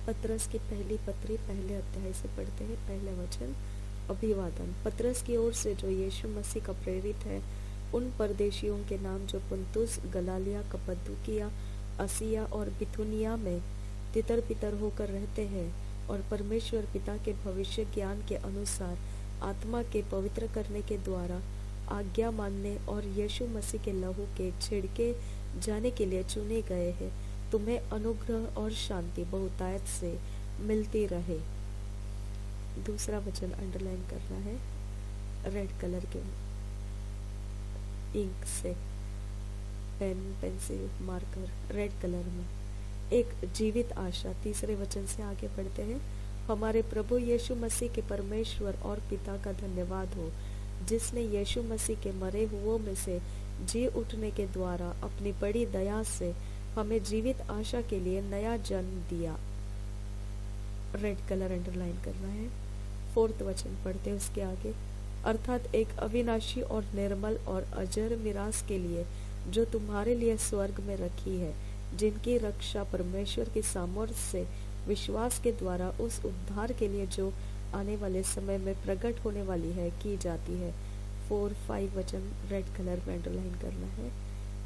पतरस की पहली पत्री पहले अध्याय से पढ़ते हैं। पहले वचन। अभिवादन। पतरस की ओर से जो यीशु मसीह का प्रेरित है, उन परदेशियों के नाम जो पुन्तुस, गलालिया, कप्पदूकिया, आसिया और बिथुनिया में तितर बितर होकर रहते हैं और परमेश्वर पिता के भविष्य ज्ञान के अनुसार आत्मा के पवित्र करने के द्वारा आज्ञा मानने और यीशु मसीह के लहू के छिड़के जाने के लिए चुने गए हैं, तुम्हें अनुग्रह और शांति बहुतायत से मिलती रहे। दूसरा वचन अंडरलाइन करना है रेड कलर के इंक से, pen, pencil, marker red colour में। एक जीवित आशा। तीसरे वचन से आगे बढ़ते हैं। हमारे प्रभु यीशु मसीह के परमेश्वर और पिता का धन्यवाद हो, जिसने यीशु मसीह के मरे हुओं में से जी उठने के द्वारा अपनी बड़ी दया से हमें जीवित आशा के लिए नया जन्म दिया। रेड कलर अंडरलाइन करना है। फोर्थ वचन पढ़ते हैं उसके आगे। अर्थात एक अविनाशी और निर्मल और अजर मिरास के लिए जो तुम्हारे लिए स्वर्ग में रखी है, जिनकी रक्षा परमेश्वर की सामर्थ्य से विश्वास के द्वारा उस उद्धार के लिए जो आने वाले समय में प्रकट होने वाली है की जाती है। 4-5 वचन रेड कलर में अंडरलाइन करना है।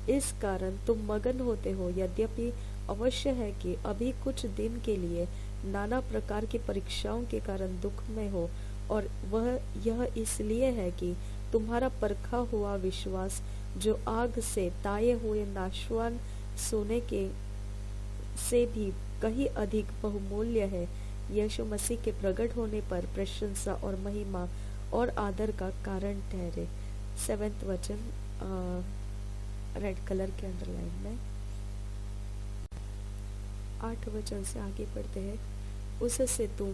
इस कारण तुम मगन होते हो, यद्यपि अवश्य है कि अभी कुछ दिन के लिए नाना प्रकार की परीक्षाओं के कारण दुख में हो, और वह यह इसलिए है कि तुम्हारा परखा हुआ विश्वास, जो आग से ताए हुए नाशवान सोने के से भी कहीं अधिक बहुमूल्य है, यीशु मसीह के प्रकट होने पर प्रशंसा और महिमा और आदर का कारण ठहरे। 7th वचन रेड कलर के अंडरलाइन में। 8 वचन से आगे पढ़ते हैं। उससे तुम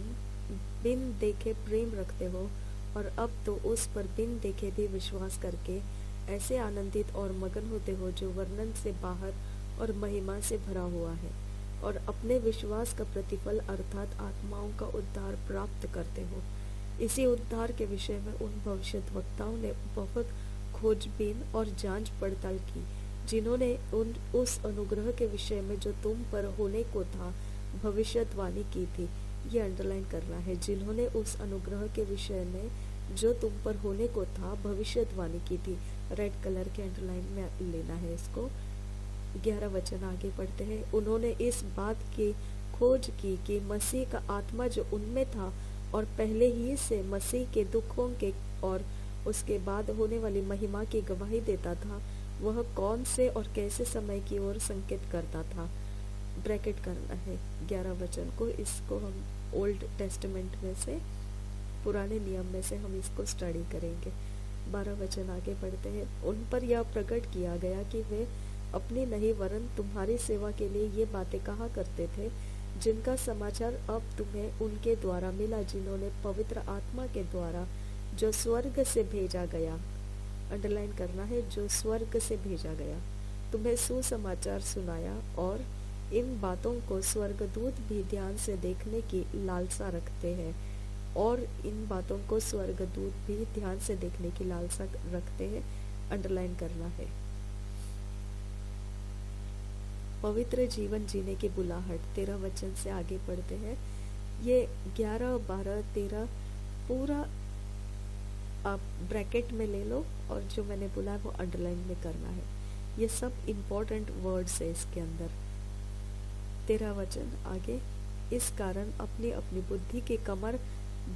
बिन देखे प्रेम रखते हो, और अब तो उस पर बिन देखे भी विश्वास करके ऐसे आनंदित और मगन होते हो जो वर्णन से बाहर और महिमा से भरा हुआ है, और अपने विश्वास का प्रतिफल अर्थात आत्माओं का उद्धार प्राप्त करते हो। इसी उद्धार के विषय में उन भविष्यद्वक्ताओं ने बहुत खोजबीन और जांच पड़ताल की, जिन्होंने उस अनुग्रह के विषय में जो तुम पर होने को था भविष्यवाणी की थी। ये अंडरलाइन करना है। जिन्होंने उस अनुग्रह के विषय में जो तुम पर होने को था भविष्यवाणी की थी। रेड कलर के अंडरलाइन में लेना है इसको। 11 वचन आगे पढ़ते हैं। उन्होंने इस बात की खोज की कि मसीह का आत्मा जो उनमें था और पहले ही से मसीह के दुखों के और उसके बाद होने वाली महिमा की गवाही देता था, वह कौन से और कैसे समय की ओर संकेत करता था। ब्रैकेट करना है 11 वचन को। इसको हम ओल्ड टेस्टामेंट में से, पुराने नियम में से हम इसको स्टडी करेंगे। 12 वचन आगे बढ़ते हैं। उन पर यह प्रकट किया गया कि वे अपनी नहीं वरन तुम्हारी सेवा के लिए ये बातें कहा करते थे, जिनका समाचार अब तुम्हें उनके द्वारा मिला, जिन्होंने पवित्र आत्मा के द्वारा जो स्वर्ग से भेजा गया, अंडरलाइन करना है, जो स्वर्ग से भेजा गया, तुम्हें सुसमाचार सुनाया। और इन बातों को स्वर्गदूत भी ध्यान से देखने की लालसा रखते हैं, और इन बातों को स्वर्गदूत भी ध्यान से देखने की लालसा रखते हैं, अंडरलाइन करना है। पवित्र जीवन जीने की बुलाहट 13 वचन से आगे पढ़ते हैं। ये 11, 12, 13 पूरा आप ब्रैकेट में ले लो, और जो मैंने बोला है वो अंडरलाइन में करना है। ये सब इम्पोर्टेंट वर्ड्स है इसके अंदर। 13 वचन आगे। इस कारण अपनी अपनी बुद्धि की कमर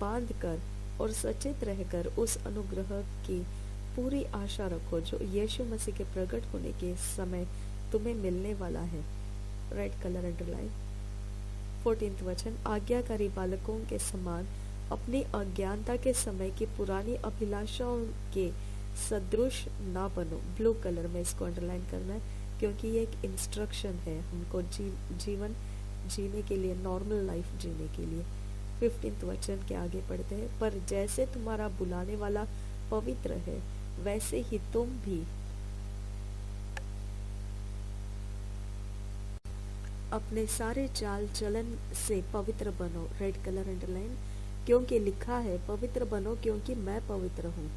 बांध कर और सचेत रहकर उस अनुग्रह की पूरी आशा रखो जो यीशु मसीह के प्रकट होने के समय तुम्हें मिलने वाला है। Red colour underline. 14th वचन। आज्ञाकारी बालकों के समान अपनी अज्ञानता के समय की पुरानी अभिलाषाओं के सदृश ना बनो। ब्लू कलर में इसको अंडरलाइन करना है, क्योंकि ये एक इंस्ट्रक्शन है हमको जीवन जीने के लिए, नॉर्मल लाइफ जीने के लिए। 15th वचन के आगे पढ़ते हैं। पर जैसे तुम्हारा बुलाने वाला पवित्र है, वैसे ही तुम भी अपने सारे चाल चलन से पवित्र बनो। Red colour underline. क्योंकि लिखा है, पवित्र बनो क्योंकि मैं पवित्र हूँ।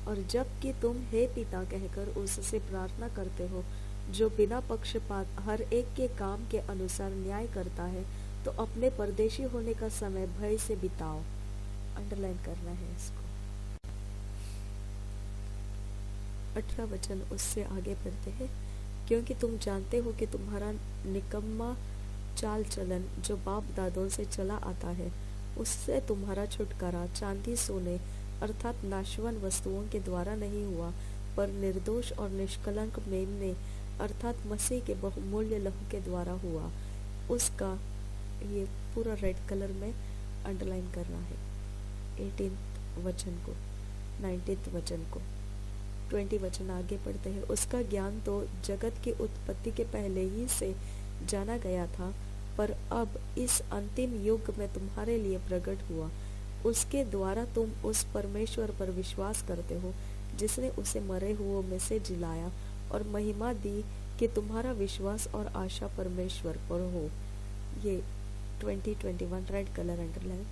और जबकि तुम हे पिता कहकर उससे प्रार्थना करते हो, जो बिना पक्षपात हर एक के काम के अनुसार न्याय करता है तो अपने परदेशी होने का समय भय से बिताओ। अंडरलाइन करना है इसको। 18 वचन उससे आगे बढ़ते हैं। क्योंकि तुम जानते हो कि तुम्हारा निकम्मा चाल चलन जो बाप दादों से चला आता है, उससे तुम्हारा छुटकारा चांदी सोने अर्थात नाशवान वस्तुओं के द्वारा नहीं हुआ, पर निर्दोष और निष्कलंक मेमने अर्थात मसीह के बहुमूल्य लहू के द्वारा हुआ। उसका ये पूरा रेड कलर में अंडरलाइन करना है। 18 वचन को, 19 वचन को, 20 वचन आगे पढ़ते हैं। उसका ज्ञान तो जगत की उत्पत्ति के पहले ही से जाना गया था, पर अब इस अंतिम युग में तुम्हारे लिए प्रकट हुआ। उसके द्वारा तुम उस परमेश्वर पर विश्वास करते हो जिसने उसे मरे हुओं में से जिलाया और महिमा दी कि तुम्हारा विश्वास और आशा परमेश्वर पर हो। ये 20-21 रेड कलर अंडरलाइन।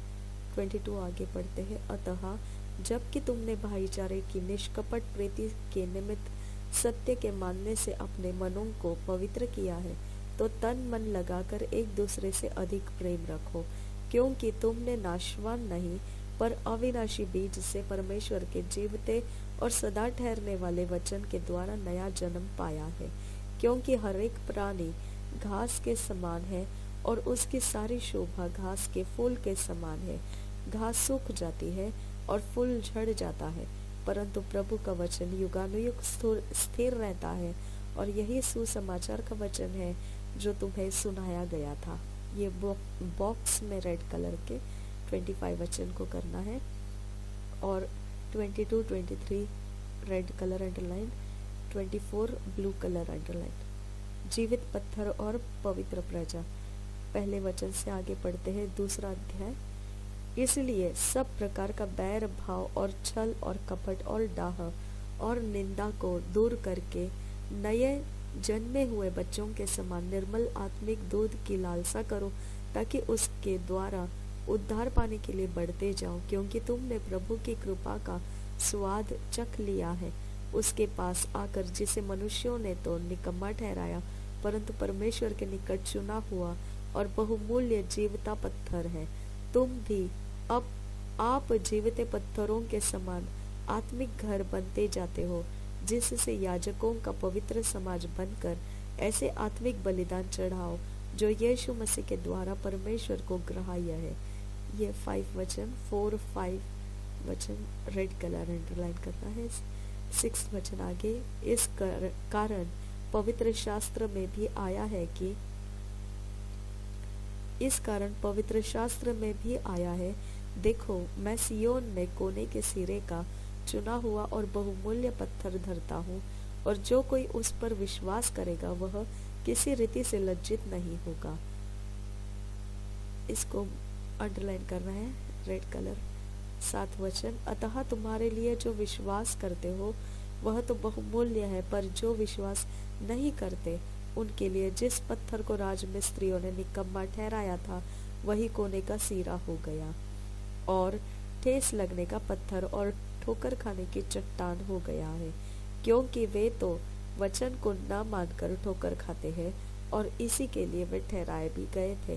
22 आगे पढ़ते हैं। अतः जबकि तुमने भाईचारे की निष्कपट प्रीति के निमित्त सत्य के मानने से अपने मनों को पवित्र किया है, तो तन मन लगाकर एक दूसरे से अधिक प्रेम रखो, क्योंकि तुमने नाशवान नहीं पर अविनाशी बीज से परमेश्वर के जीवते और सदा ठहरने वाले वचन के द्वारा नया जन्म पाया है। क्योंकि हर एक प्राणी घास के समान है और उसकी सारी शोभा घास के फूल के समान है। घास सूख जाती है और फूल झड़ जाता है, परंतु प्रभु का वचन युगानुयुग स्थिर रहता है। और यही सुसमाचार का वचन है जो तुम्हें सुनाया गया था। ये बॉक्स में रेड कलर के 25 वचन को करना है और 22-23 red colour underline, 24 blue colour underline. जीवित पत्थर और पवित्र प्रजा, पहले वचन से आगे पढ़ते हैं। दूसरा अध्याय। इसलिए सब प्रकार का बैर भाव और छल और कपट और डाह और निंदा को दूर करके नए जन्मे हुए बच्चों के समान निर्मल आत्मिक दूध की लालसा करो, ताकि उसके द्वारा उद्धार पाने के लिए बढ़ते जाओ, क्योंकि तुमने प्रभु की कृपा का स्वाद चख लिया है। उसके पास आकर जिसे मनुष्यों ने तो निकम्मा ठहराया, परंतु परमेश्वर के निकट चुना हुआ और बहुमूल्य जीवता पत्थर है। तुम भी अब आप जीवते पत्थरों के समान आत्मिक घर बनते जाते हो, जिससे याजकों का पवित्र समाज बनकर ऐसे आत्मिक बलिदान चढ़ाओ जो यीशु मसीह के द्वारा परमेश्वर को ग्राह्य है। ये 5 वचन, 4-5 वचन रेड कलर अंडरलाइन करना है। 6 वचन आगे। इस कारण पवित्र शास्त्र में भी आया है कि देखो मैं सियोन में कोने के सिरे का चुना हुआ और बहुमूल्य पत्थर धरता हूँ, और जो कोई उस पर विश्वास करेगा वह किसी रीति से लज्जित नहीं होगा। इसको अंडरलाइन करना है रेड कलर। 7 वचन। अतः तुम्हारे लिए जो विश्वास करते हो वह तो बहुमूल्य है, पर जो विश्वास नहीं करते उनके लिए जिस पत्थर को राजमिस्त्रियों ने निकम्मा ठहराया था, वही कोने का सिरा हो गया और ठेस लगने का पत्थर और ठोकर खाने की चट्टान हो गया है। क्योंकि वे तो वचन को न मानकर ठोकर खाते हैं, और इसी के लिए वे ठहराए भी गए थे।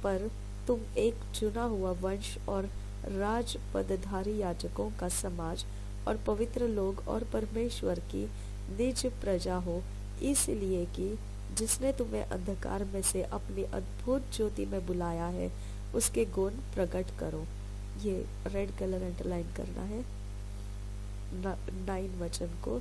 पर तुम एक चुना हुआ वंश और राज पदधारी याजकों का समाज और पवित्र लोग और परमेश्वर की निज प्रजा हो, इसलिए कि जिसने तुम्हें अंधकार में से अपनी अद्भुत ज्योति में बुलाया है, उसके गुण प्रकट करो। ये रेड कलर अंडरलाइन करना है। 9 वचन को,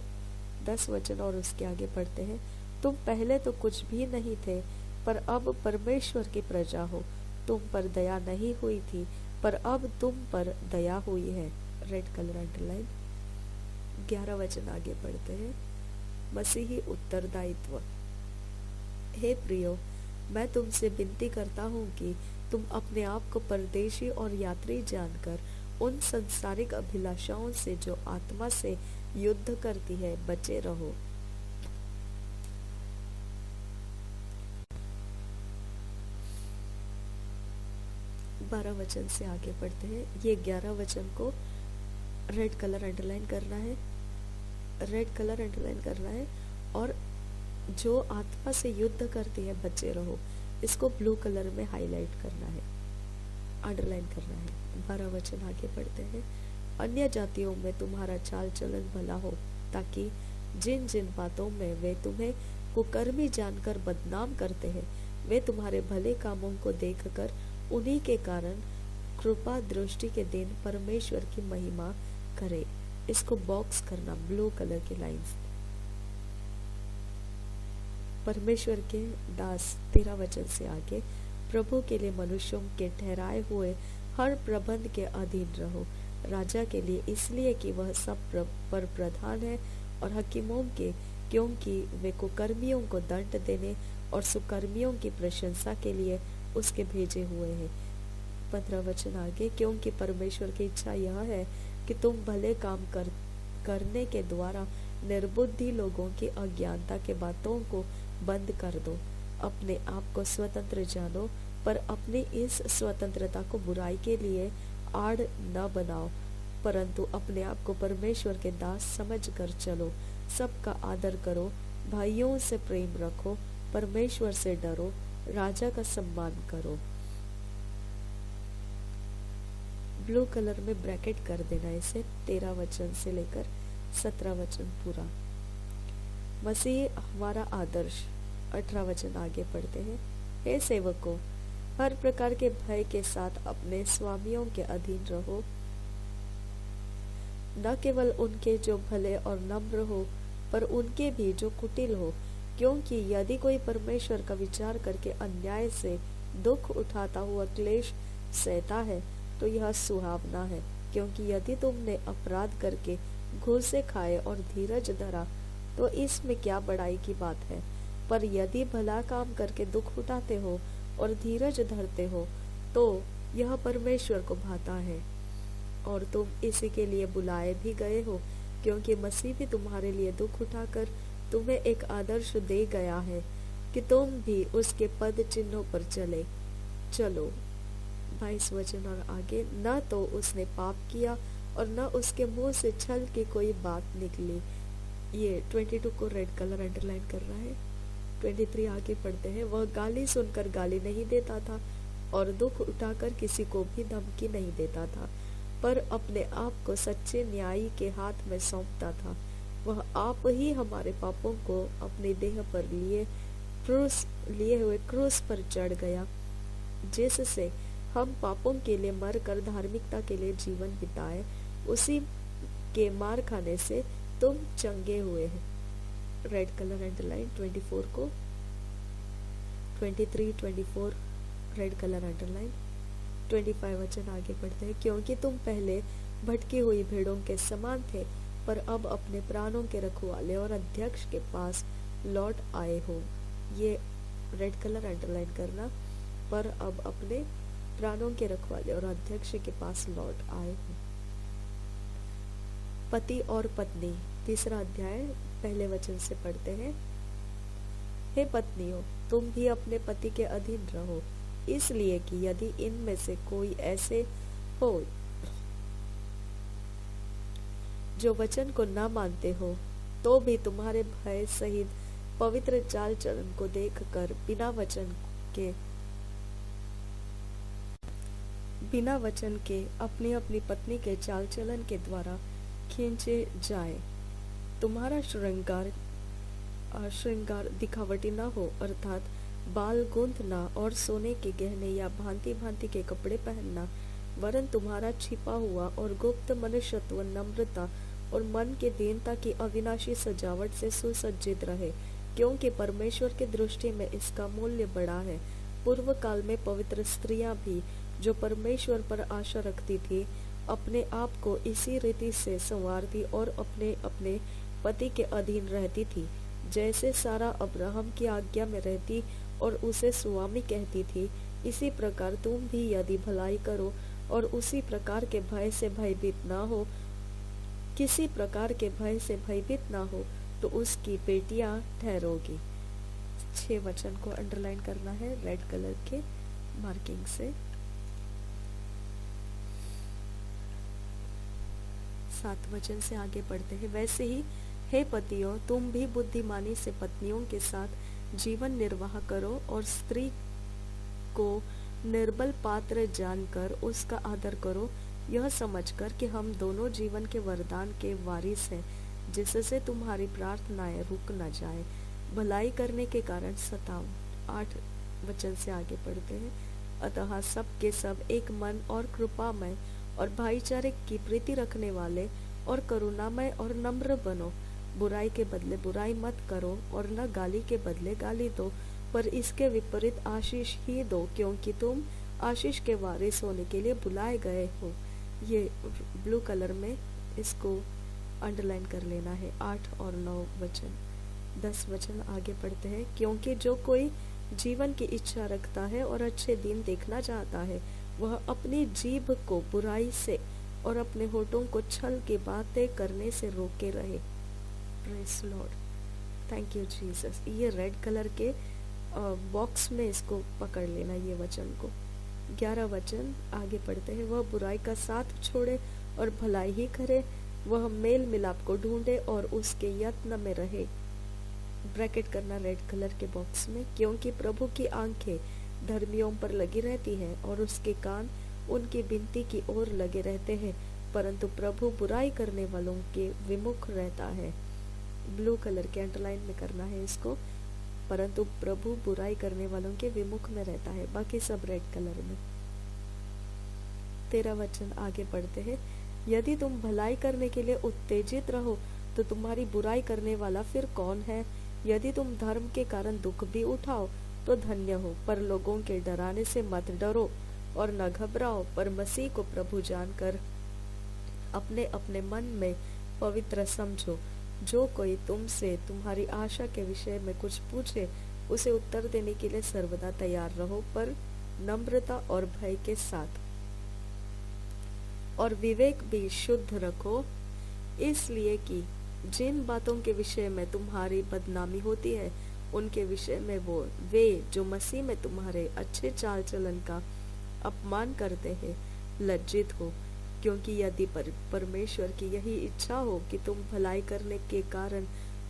10 वचन और उसके आगे पढ़ते हैं। तुम पहले तो कुछ भी नहीं थे, पर अब परमेश्वर की प्रजा हो। तुम पर दया नहीं हुई थी, पर अब तुम पर दया हुई है। Red colour underline. 11 वचन आगे पढ़ते हैं। मसीही उत्तरदायित्व। हे प्रियो, मैं तुमसे विनती करता हूँ कि तुम अपने आप को परदेशी और यात्री जानकर उन संसारिक अभिलाषाओं से जो आत्मा से युद्ध करती है बचे रहो। बारह वचन से आगे पढ़ते हैं। ये 11 वचन को रेड कलर अंडरलाइन करना है, रेड कलर अंडरलाइन करना है। और जो आत्मा से युद्ध करती है बचे रहो। इसको ब्लू कलर में हाईलाइट करना है, अंडरलाइन करना है। 12 वचन आगे पढ़ते हैं। अन्य जातियों में तुम्हारा चाल चलन भला हो, ताकि जिन जिन बातों में वे तुम्हें कुकर्मी जानकर बदनाम करते हैं, वे तुम्हारे भले कामों को देखकर उन्हीं के कारण कृपा दृष्टि के दिन परमेश्वर की महिमा करे। इसको बॉक्स करना, ब्लू कलर की लाइंस। परमेश्वर के दास 13 वचन से आगे, प्रभु के लिए मनुष्यों के ठहराए हुए हर प्रबंध के अधीन रहो, राजा के लिए इसलिए कि वह सब पर प्रधान है, और हकीमों के क्योंकि वे कुकर्मियों को दंड देने और सुकर्मियों की प्रशंसा के लिए उसके भेजे हुए हैं। 15 वचन आगे, क्योंकि परमेश्वर की इच्छा यह है कि तुम भले काम करने के द्वारा निर्बुद्धि लोगों की अज्ञानता के बातों को बंद कर दो। अपने आप को स्वतंत्र जानो, पर अपनी इस स्वतंत्रता को बुराई के लिए आड़ न बनाओ, परंतु अपने आप को परमेश्वर के दास समझकर चलो। सबका आदर करो, भाइयों से प्रेम रखो, परमेश्वर से डरो, राजा का सम्मान करो। ब्लू कलर में ब्रैकेट कर देना इसे, 13 वचन से लेकर 17 वचन पूरा। मसीह हमारा आदर्श। 18 वचन आगे पढ़ते हैं। हे सेवकों, हर प्रकार के भय के साथ अपने स्वामियों के अधीन रहो, न केवल उनके जो भले और नम्र हो, पर उनके भी जो कुटिल हो, क्योंकि यदि कोई परमेश्वर का विचार करके अन्याय से दुख उठाता हुआ क्लेश सहता है, तो यह सुहावना है। क्योंकि यदि तुमने अपराध करके घूसे खाए और धीरज धरा, तो इसमें क्या बड़ाई की बात है। पर यदि भला काम करके दुख उठाते हो और धीरज धरते हो, तो यह परमेश्वर को भाता है। और तुम इसी के लिए बुलाए भी गए हो, क्योंकि मसीह भी तुम्हारे लिए दुख उठाकर तुम्हें एक आदर्श दे गया है कि तुम भी उसके पद चिन्हों पर चलो। 22 वचन और आगे, न तो उसने पाप किया और न उसके मुंह से छल की कोई बात निकली। ये 22 को रेड कलर अंडरलाइन कर रहा है। 23 आगे पढ़ते हैं। वह गाली सुनकर गाली नहीं देता था और दुख उठाकर किसी को भी धमकी नहीं देता था, पर अपने आप को सच्चे न्यायी के हाथ में सौंपता था। वह आप ही हमारे पापों को अपने देह पर लिए हुए क्रूस पर चढ़ गया, जिससे हम पापों के लिए मरकर धार्मिकता के लिए जीवन बिताए। उसी के मार खाने से तुम चंगे हुए हैं। Red colour underline. 24 को 23, 24 रेड कलर अंडरलाइन। 25 वचन आगे पढ़ते हैं। क्योंकि तुम पहले भटकी हुई भेड़ों के समान थे, पर अब अपने प्राणों के रखवाले और अध्यक्ष के पास लौट आए हो। ये रेड कलर अंडरलाइन करना, पर अब अपने प्राणों के रखवाले और अध्यक्ष के पास लौट आए हो। पति और पत्नी, 3 अध्याय, पहले वचन से पढ़ते हैं। हे पत्नियों, तुम भी अपने पति के अधीन रहो, इसलिए कि यदि इनमें से कोई ऐसे हो जो वचन को न मानते हो, तो भी तुम्हारे भय सहित पवित्र चाल चलन को देखकर बिना वचन के अपनी अपनी पत्नी के चाल चलन के द्वारा खींचे जाए। तुम्हारा श्रृंगार दिखावटी न हो, अर्थात बाल गूंथना और सोने के गहने या भांति भांति के कपड़े पहनना, वरन तुम्हारा छिपा हुआ और गुप्त मनुष्यत्व नम्रता और मन के दीनता की अविनाशी सजावट से सुसज्जित रहे, क्योंकि परमेश्वर की दृष्टि में इसका मूल्य बड़ा है। पूर्व काल में पवित्र स्त्रियां भी, जो परमेश्वर पर आशा रखती थी, अपने आप को इसी रीति से संवारती और अपने अपने पति के अधीन रहती थी, जैसे सारा अब्राहम की आज्ञा में रहती और उसे स्वामी कहती थी। इसी प्रकार तुम भी यदि भलाई करो और उसी प्रकार के भय से भयभीत ना हो, किसी प्रकार के भय से भयभीत ना हो, तो उसकी बेटियां ठहरोगी। 6 वचन को अंडरलाइन करना है रेड कलर के मार्किंग से। 7 वचन से आगे पढ़ते हैं। वैसे ही हे पतियों, तुम भी बुद्धिमानी से पत्नियों के साथ जीवन निर्वाह करो और स्त्री को निर्बल पात्र जानकर उसका आदर करो, यह समझकर कि हम दोनों जीवन के वरदान के वारिस हैं, जिससे तुम्हारी प्रार्थनाएं रुक न जाए। भलाई करने के कारण सताओ। 8 वचन से आगे पढ़ते हैं। अतः सब के सब एक मन और कृपामय और भाईचारे की प्रीति रखने वाले और करुणामय और नम्र बनो। बुराई के बदले बुराई मत करो और न गाली के बदले गाली दो, पर इसके विपरीत आशीष ही दो, क्योंकि तुम आशीष के वारिस होने के लिए बुलाए गए हो। ये ब्लू कलर में इसको अंडरलाइन कर लेना है। 8 और 9 वचन। 10 वचन आगे पढ़ते हैं। क्योंकि जो कोई जीवन की इच्छा रखता है और अच्छे दिन देखना चाहता है, वह अपनी जीभ को बुराई से और अपने होठों को छल की बातें करने से रोके रहे। Praise Lord, thank you Jesus. ये रेड कलर के बॉक्स में इसको पकड़ लेना, ये वचन को। 11 वचन आगे पढ़ते हैं। वह बुराई का साथ छोड़े और भलाई ही करे, वह मेल मिलाप को ढूंढे और उसके यत्न में रहे। ब्रैकेट करना रेड कलर के बॉक्स में। क्योंकि प्रभु की आंखें धर्मियों पर लगी रहती हैं और उसके कान उनकी विनती की ओर लगे रहते हैं, परंतु प्रभु बुराई करने वालों के विमुख रहता है। ब्लू कलर के अंडरलाइन में करना है इसको। परंतु प्रभु बुराई करने वालों के विमुख में रहता है, बाकी सब रेड कलर में। 13 वचन आगे पढ़ते हैं। यदि तुम भलाई करने के लिए उत्तेजित रहो तो तुम्हारी बुराई करने वाला फिर कौन है? यदि तुम धर्म के कारण दुख भी उठाओ तो धन्य हो, पर लोगों के डराने से मत डरो और न घबराओ, पर मसीह को प्रभु जानकर अपने अपने मन में पवित्र समझो। जो कोई तुमसे तुम्हारी आशा के विषय में कुछ पूछे, उसे उत्तर देने के लिए सर्वदा तैयार रहो, पर नम्रता और भय के साथ, और विवेक भी शुद्ध रखो, इसलिए कि जिन बातों के विषय में तुम्हारी बदनामी होती है, उनके विषय में वे जो मसीह में तुम्हारे अच्छे चाल चलन का अपमान करते हैं लज्जित हो। क्योंकि यदि परमेश्वर की यही इच्छा हो कि तुम भलाई करने के कारण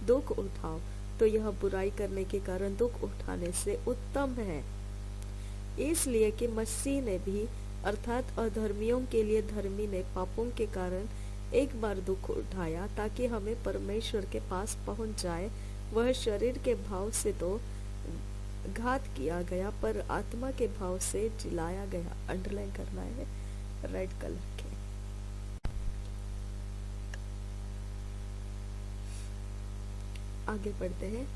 दुख उठाओ, तो यह बुराई करने के कारण दुख उठाने से उत्तम है। इसलिए कि मसीह ने भी, अर्थात अधर्मियों के लिए धर्मी ने पापों के कारण एक बार दुख उठाया, ताकि हमें परमेश्वर के पास पहुंच जाए। वह शरीर के भाव से तो घात किया गया, पर आत्मा के भाव से जिलाया गया। अंडरलाइन करना है रेड कलर के। आगे पढ़ते हैं।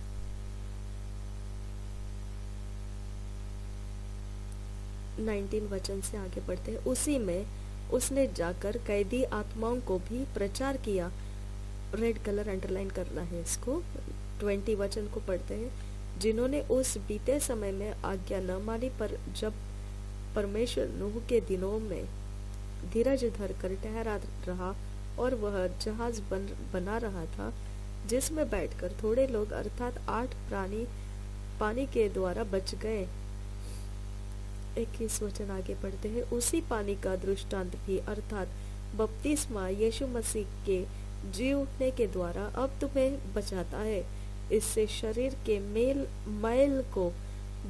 नाइनटीन वचन से आगे बढ़ते हैं। उसी में उसने जाकर कैदी आत्माओं को भी प्रचार किया। रेड कलर अंडरलाइन करना है इसको। 20 वचन को पढ़ते हैं। जिन्होंने उस बीते समय में आज्ञा न मानी, पर जब परमेश्वर नूह के दिनों में धीरज धर कर ठहरा रहा और वह जहाज बना रहा था, जिसमें बैठकर थोड़े लोग अर्थात 8 प्राणी पानी के द्वारा बच गए। 21 वचन आगे पढ़ते हैं। उसी पानी का दृष्टांत भी अर्थात बपतिस्मा यीशु मसीह के जी उठने के द्वारा अब तुम्हें बचाता है। इससे शरीर के मैल को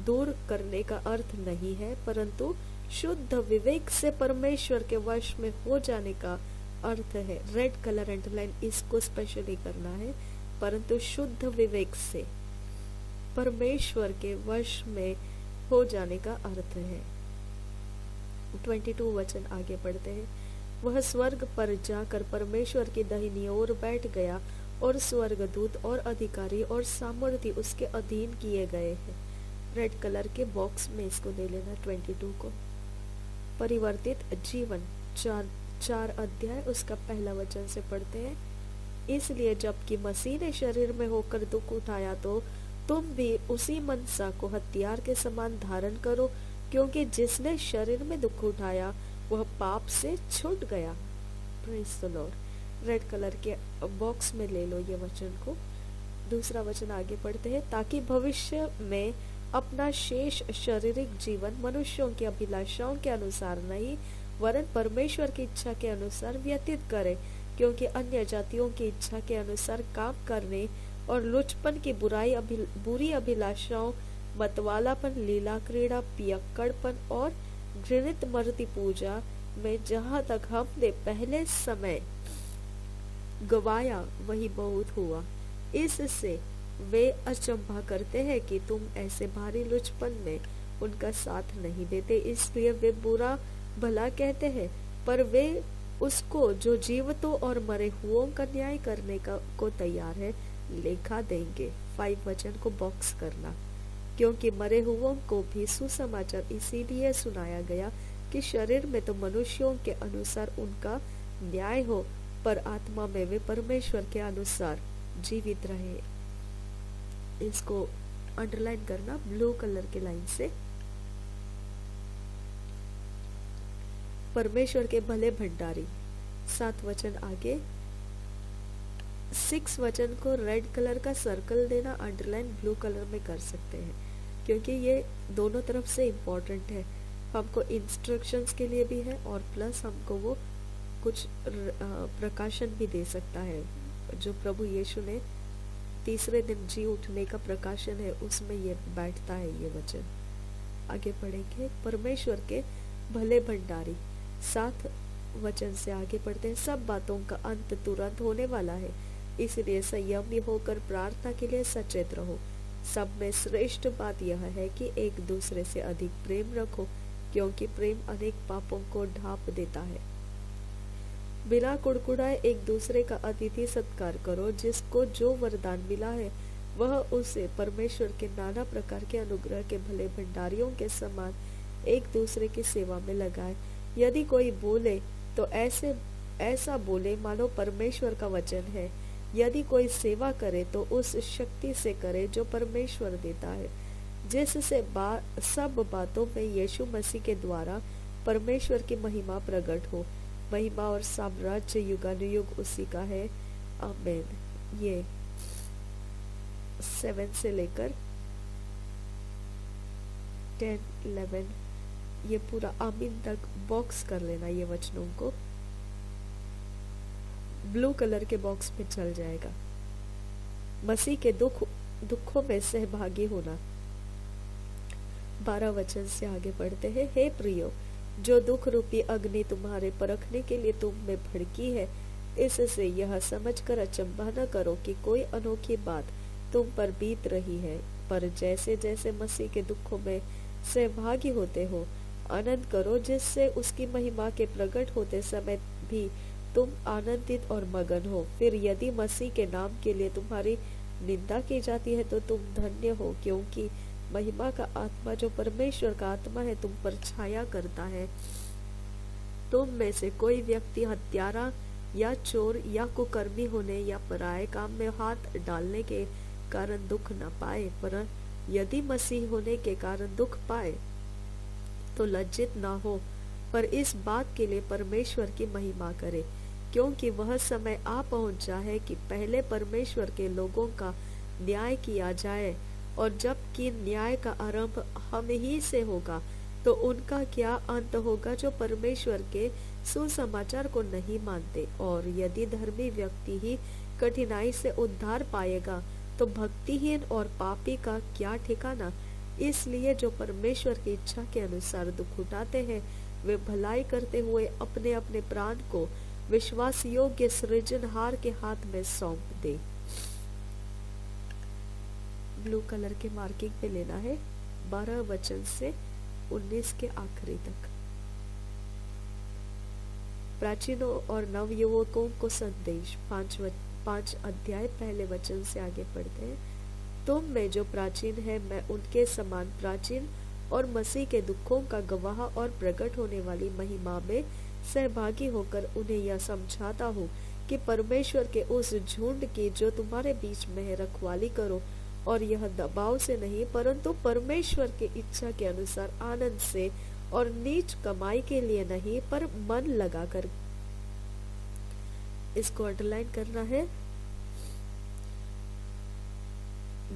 दूर करने का अर्थ नहीं है, परंतु शुद्ध विवेक से परमेश्वर के वश में हो जाने का अर्थ है। रेड कलर अंडरलाइन इसको स्पेशली करना है। परंतु शुद्ध विवेक से परमेश्वर के वश में हो जाने का अर्थ है। 22 वचन आगे पढ़ते हैं। वह स्वर्ग पर जाकर परमेश्वर की दाहिनी ओर बैठ गया और स्वर्गदूत और अधिकारी और सामर्थी उसके अधीन किए गए हैं। रेड कलर के बॉक्स में इसको ले लेना 22 को। परिवर्तित जीवन 4 अध्याय उसका पहला वचन से पढ़ते हैं। इसलिए जबकि मसीह ने शरीर में होकर दुख उठाया, तो तुम भी उसी मनसा को हथियार के समान धारण करो, क्योंकि जिसने शरीर में दुख उठाया वह पाप से छूट गया। Praise the Lord. Red colour के बॉक्स में ले लो ये वचन को। दूसरा वचन आगे पढ़ते हैं। ताकि भविष्य में अपना शेष शारीरिक जीवन मनुष्यों की अभिलाषाओं के अनुसार नहीं, वरन परमेश्वर की इच्छा के अनुसार व्यतीत करे, क्योंकि अन्य जातियों की इच्छा के अनुसार काम करने और लुचपन की बुरी अभिलाषाओं मतवालापन, लीला क्रीड़ा, पियक्कड़पन और घृणित मूर्ति पूजा में जहाँ तक हमने पहले समय गवाया वही बहुत हुआ। इससे वे अचंभा करते हैं कि तुम ऐसे भारी लुचपन में उनका साथ नहीं देते, इसलिए वे बुरा भला कहते हैं। पर वे उसको जो जीवितों और मरे हुओं का न्याय करने को तैयार है लेखा देंगे। 5 वचन को बॉक्स करना, क्योंकि मरे हुओं को भी सुसमाचार इसीलिए सुनाया गया कि शरीर में तो मनुष्यों के अनुसार उनका न्याय हो, पर आत्मा में वे परमेश्वर के अनुसार जीवित रहे। इसको अंडरलाइन करना ब्लू कलर के लाइन से। परमेश्वर के भले भंडारी, 7 वचन आगे। 6 वचन को रेड कलर का सर्कल देना, अंडरलाइन ब्लू कलर में कर सकते हैं, क्योंकि ये दोनों तरफ से इम्पोर्टेंट है। हमको इंस्ट्रक्शंस के लिए भी है और प्लस हमको वो कुछ प्रकाशन भी दे सकता है। जो प्रभु यीशु ने तीसरे दिन जी उठने का प्रकाशन है, उसमें ये बैठता है ये वचन। आगे पढ़ेंगे। परमेश्वर के भले भंडारी, 7 वचन से आगे पढ़ते हैं। सब बातों का अंत तुरंत होने वाला है, इसलिए संयमी होकर प्रार्थना के लिए सचेत रहो। सब में श्रेष्ठ बात यह है कि एक दूसरे से अधिक प्रेम रखो, क्योंकि प्रेम अनेक पापों को ढांप देता है। बिना कुड़कुड़ाए एक दूसरे का अतिथि सत्कार करो। जिसको जो वरदान मिला है वह उसे परमेश्वर के नाना प्रकार के अनुग्रह के भले भंडारियों के समान एक दूसरे की सेवा में लगाए। यदि कोई बोले तो ऐसा बोले मानो परमेश्वर का वचन है। यदि कोई सेवा करे तो उस शक्ति से करे जो परमेश्वर देता है, जिससे सब बातों में यीशु मसीह के द्वारा परमेश्वर की महिमा प्रकट हो। महिमा और साम्राज्य युगानुयुग उसी का है, आमीन। ये 7 से लेकर 10, 11 ये पूरा आमीन तक बॉक्स कर लेना। ये वचनों को ब्लू कलर के बॉक्स में चल जाएगा। मसीह के दुखों में सहभागी होना, 12 वचन से आगे पढ़ते हैं। हे प्रियो, जो दुख रूपी अग्नि तुम्हारे परखने के लिए तुम में भड़की है, इससे यह समझकर अचंभा न करो कि कोई अनोखी बात तुम पर बीत रही है, पर जैसे जैसे मसीह के दुखों में सहभागी होते हो आनंद करो, जिससे उसकी महिमा के प्रकट होते समय भी तुम आनंदित और मगन हो। फिर यदि मसीह के नाम के लिए तुम्हारी निंदा की जाती है तो तुम धन्य हो, क्योंकि महिमा का आत्मा जो परमेश्वर का आत्मा है तुम पर छाया करता है। तुम में से कोई व्यक्ति हत्यारा या चोर या कुकर्मी होने या पराये काम में हाथ डालने के कारण दुख न पाए, पर यदि मसीह होने के कारण दुख पाए तो लज्जित ना हो, पर इस बात के लिए परमेश्वर की महिमा करे, क्योंकि वह समय आ पहुंचा है कि पहले परमेश्वर के लोगों का न्याय किया जाए, और जबकि न्याय का आरंभ हम ही से होगा तो उनका क्या अंत होगा जो परमेश्वर के सुसमाचार को नहीं मानते। और यदि धर्मी व्यक्ति ही कठिनाई से उद्धार पाएगा तो भक्तिहीन और पापी का क्या ठिकाना। इसलिए जो परमेश्वर की इच्छा के अनुसार दुख उठाते हैं वे भलाई करते हुए अपने अपने प्राण को विश्वास योग्य सृजनहार के हाथ में सौंप दे। ब्लू कलर के मार्किंग पे लेना है 12 वचन से 19 के आखिरी तक। प्राचीनों और नवयुवकों को संदेश, 5 अध्याय पहले वचन से आगे पढ़ते हैं। तुम में जो प्राचीन है मैं उनके समान प्राचीन और मसीह के दुखों का गवाह और प्रकट होने वाली महिमा में सहभागी होकर उन्हें यह समझाता हूँ कि परमेश्वर के उस झुंड की जो तुम्हारे बीच में है रखवाली करो, और यह दबाव से नहीं परंतु परमेश्वर की इच्छा के अनुसार आनंद से, और नीच कमाई के लिए नहीं पर मन लगाकर। इसको अंडरलाइन करना है।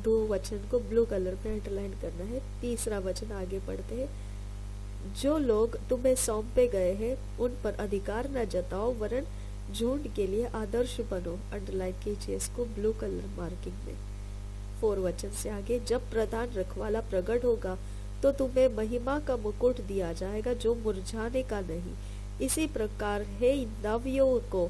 2 वचन को ब्लू कलर में अंडरलाइन करना है। तीसरा वचन आगे पढ़ते हैं। जो लोग तुम्हें सौंपे गए हैं उन पर अधिकार न जताओ, वरन झुंड के लिए आदर्श बनो। अंडरलाइन कीजिए इसको ब्लू कलर मार्किंग में। 4 वचन से आगे, जब प्रधान रखवाला प्रकट होगा तो तुम्हें महिमा का मुकुट दिया जाएगा जो मुरझाने का नहीं। इसी प्रकार हे नवयुवकों,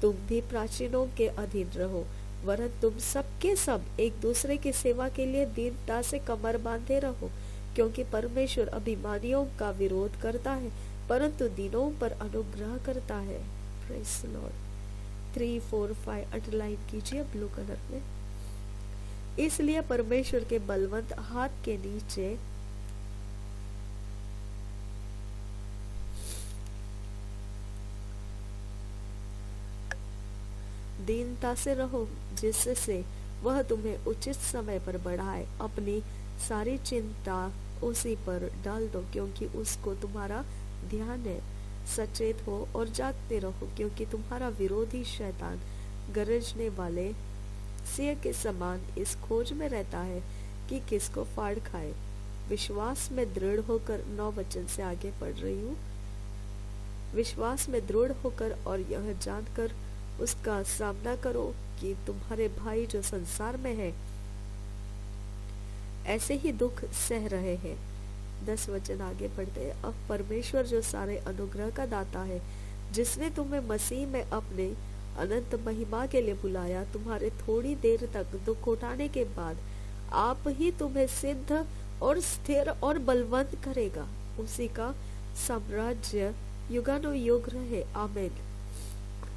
तुम भी प्राचीनों के अधीन रहो, वरन तुम सबके सब एक दूसरे की सेवा के लिए दीनता से कमर बांधे रहो, क्योंकि परमेश्वर अभिमानियों का विरोध करता है परंतु दीनों पर अनुग्रह करता है। Praise the Lord. 3, 4, 5 अंडरलाइन कीजिए ब्लू कलर में। इसलिए परमेश्वर के बलवंत हाथ के नीचे दीनता से रहो, जिससे वह तुम्हें उचित समय पर बढ़ाए। अपनी सारी चिंता उसी पर डाल दो, क्योंकि उसको तुम्हारा ध्यान है। सचेत हो और जागते रहो, क्योंकि तुम्हारा विरोधी शैतान गरजने वाले सिंह के समान इस खोज में रहता है कि किसको फाड़ खाए। विश्वास में दृढ़ होकर 9 वचन से आगे पढ़ रही हूँ। विश्वास में दृढ़ होकर और यह जानकर उसका सामना करो कि तुम्हारे भाई जो संसार में है ऐसे ही दुख सह रहे हैं। 10 वचन आगे पढ़ते हैं। अब परमेश्वर जो सारे अनुग्रह का दाता है, जिसने तुम्हें मसीह में अपने अनंत महिमा के लिए बुलाया, तुम्हारे थोड़ी देर तक दुख उठाने के बाद आप ही तुम्हें सिद्ध और स्थिर और बलवंत करेगा। उसी का साम्राज्य युगानुयुग रहे। आमीन।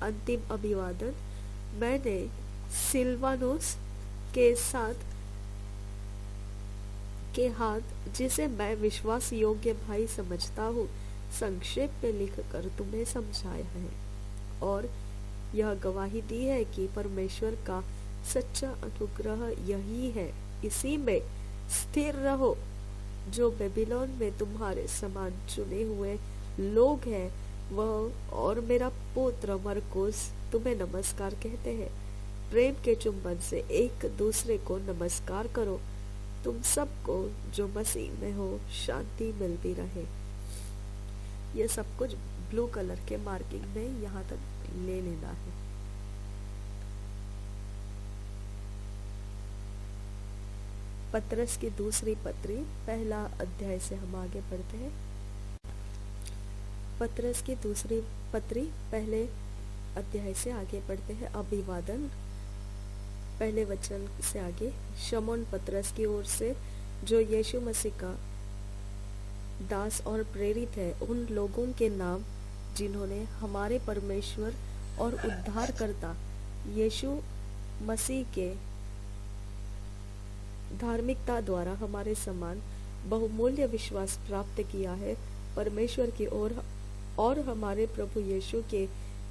अंतिम अभिवादन। मैंने सिल्वानुस के हाथ, जिसे मैं विश्वास योग्य भाई समझता हूँ, संक्षेप में लिखकर तुम्हें समझाया है और यह गवाही दी है कि परमेश्वर का सच्चा अनुग्रह यही है। इसी में स्थिर रहो। जो बेबीलोन में तुम्हारे समान चुने हुए लोग हैं, वह और मेरा पुत्र मरकुस तुम्हें नमस्कार कहते हैं। प्रेम के चुंबन से एक दूसरे को नमस्कार करो। तुम सबको जो मसीह में हो शांति मिलती रहे। ये सब कुछ ब्लू कलर के मार्किंग में यहाँ तक ले लेना है। पतरस की दूसरी पत्री, पहला अध्याय से हम आगे पढ़ते हैं। पतरस की दूसरी पत्री, पहले अध्याय से आगे पढ़ते हैं। अभिवादन, पहले वचन से आगे। शमौन पतरस की ओर से, जो यीशु मसीह का दास और प्रेरित है, उन लोगों के नाम जिन्होंने हमारे परमेश्वर और उद्धारकर्ता यीशु मसीह के धार्मिकता द्वारा हमारे समान बहुमूल्य विश्वास प्राप्त किया है, परमेश्वर की ओर और हमारे प्रभु यीशु के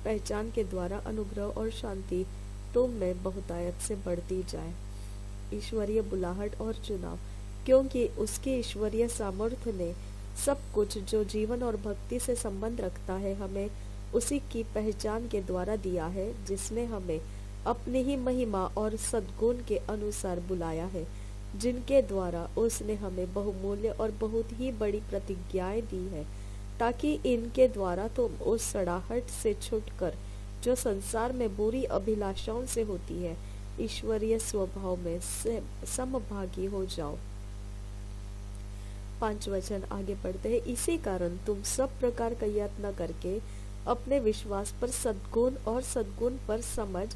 पहचान के द्वारा अनुग्रह और शांति तुम में बहुतायत से बढ़ती जाए। ईश्वरीय बुलाहट और चुनाव, क्योंकि उसकी ईश्वरीय सामर्थ्य ने सब कुछ जो जीवन और भक्ति से संबंध रखता है हमें उसी की पहचान के द्वारा दिया है, जिसने हमें अपनी ही महिमा और सद्गुण के अनुसार बुलाया है, जिनके द्वारा उसने हमें बहुमूल्य और बहुत ही बड़ी प्रतिज्ञाएं दी है, ताकि इनके द्वारा तुम उस सड़ाहट से छुटकर जो संसार में बुरी अभिलाषाओं से होती है, ईश्वरीय स्वभाव में समभागी हो जाओ। 5 वचन आगे पढ़ते हैं। इसी कारण तुम सब प्रकार का यत्न करके अपने विश्वास पर सद्गुण और सद्गुण पर समझ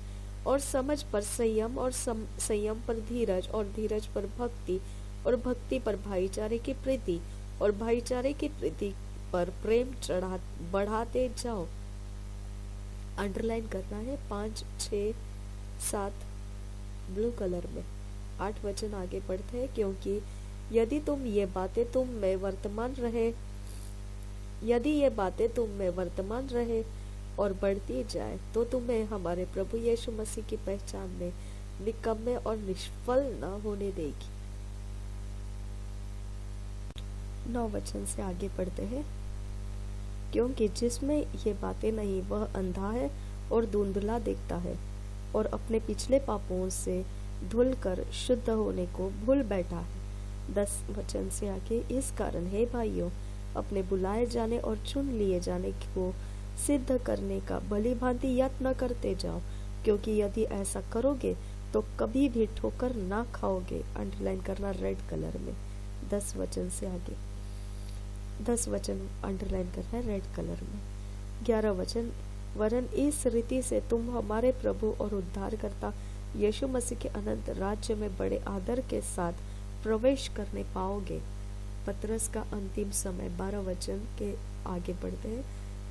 और समझ पर संयम और संयम पर धीरज और धीरज पर भक्ति और भक्ति पर भाईचारे की प्रीति और भाईचारे की प्रीति पर प्रेम बढ़ाते जाओ। अंडरलाइन करना है। 5, 6, 7 ब्लू कलर में। 8 वचन आगे पढ़ते हैं। क्योंकि यदि ये बातें तुम में वर्तमान रहे और बढ़ती जाए, तो तुम्हें हमारे प्रभु यीशु मसीह की पहचान में निकम्मे और निष्फल न होने देगी। 9 वचन से आगे पढ़ते हैं। क्योंकि जिसमें ये बातें नहीं, वह अंधा है और धुंधला देखता है और अपने पिछले पापों से धुलकर शुद्ध होने को भूल बैठा है। 10 वचन से आगे। इस कारण हे भाइयों, अपने बुलाए जाने और चुन लिए जाने को सिद्ध करने का भली भांति यत्न करते जाओ, क्योंकि यदि ऐसा करोगे तो कभी भी ठोकर ना खाओगे। अंडरलाइन करना रेड कलर में 10 वचन से आगे, 10 वचन अंडरलाइन करना है रेड कलर में। 11 वचन, वरन इस रीति से तुम हमारे प्रभु और उद्धारकर्ता यीशु मसीह के अनंत राज्य में बड़े आदर के साथ प्रवेश करने पाओगे। पतरस का अंतिम समय 12 वचन के आगे बढ़ते हैं।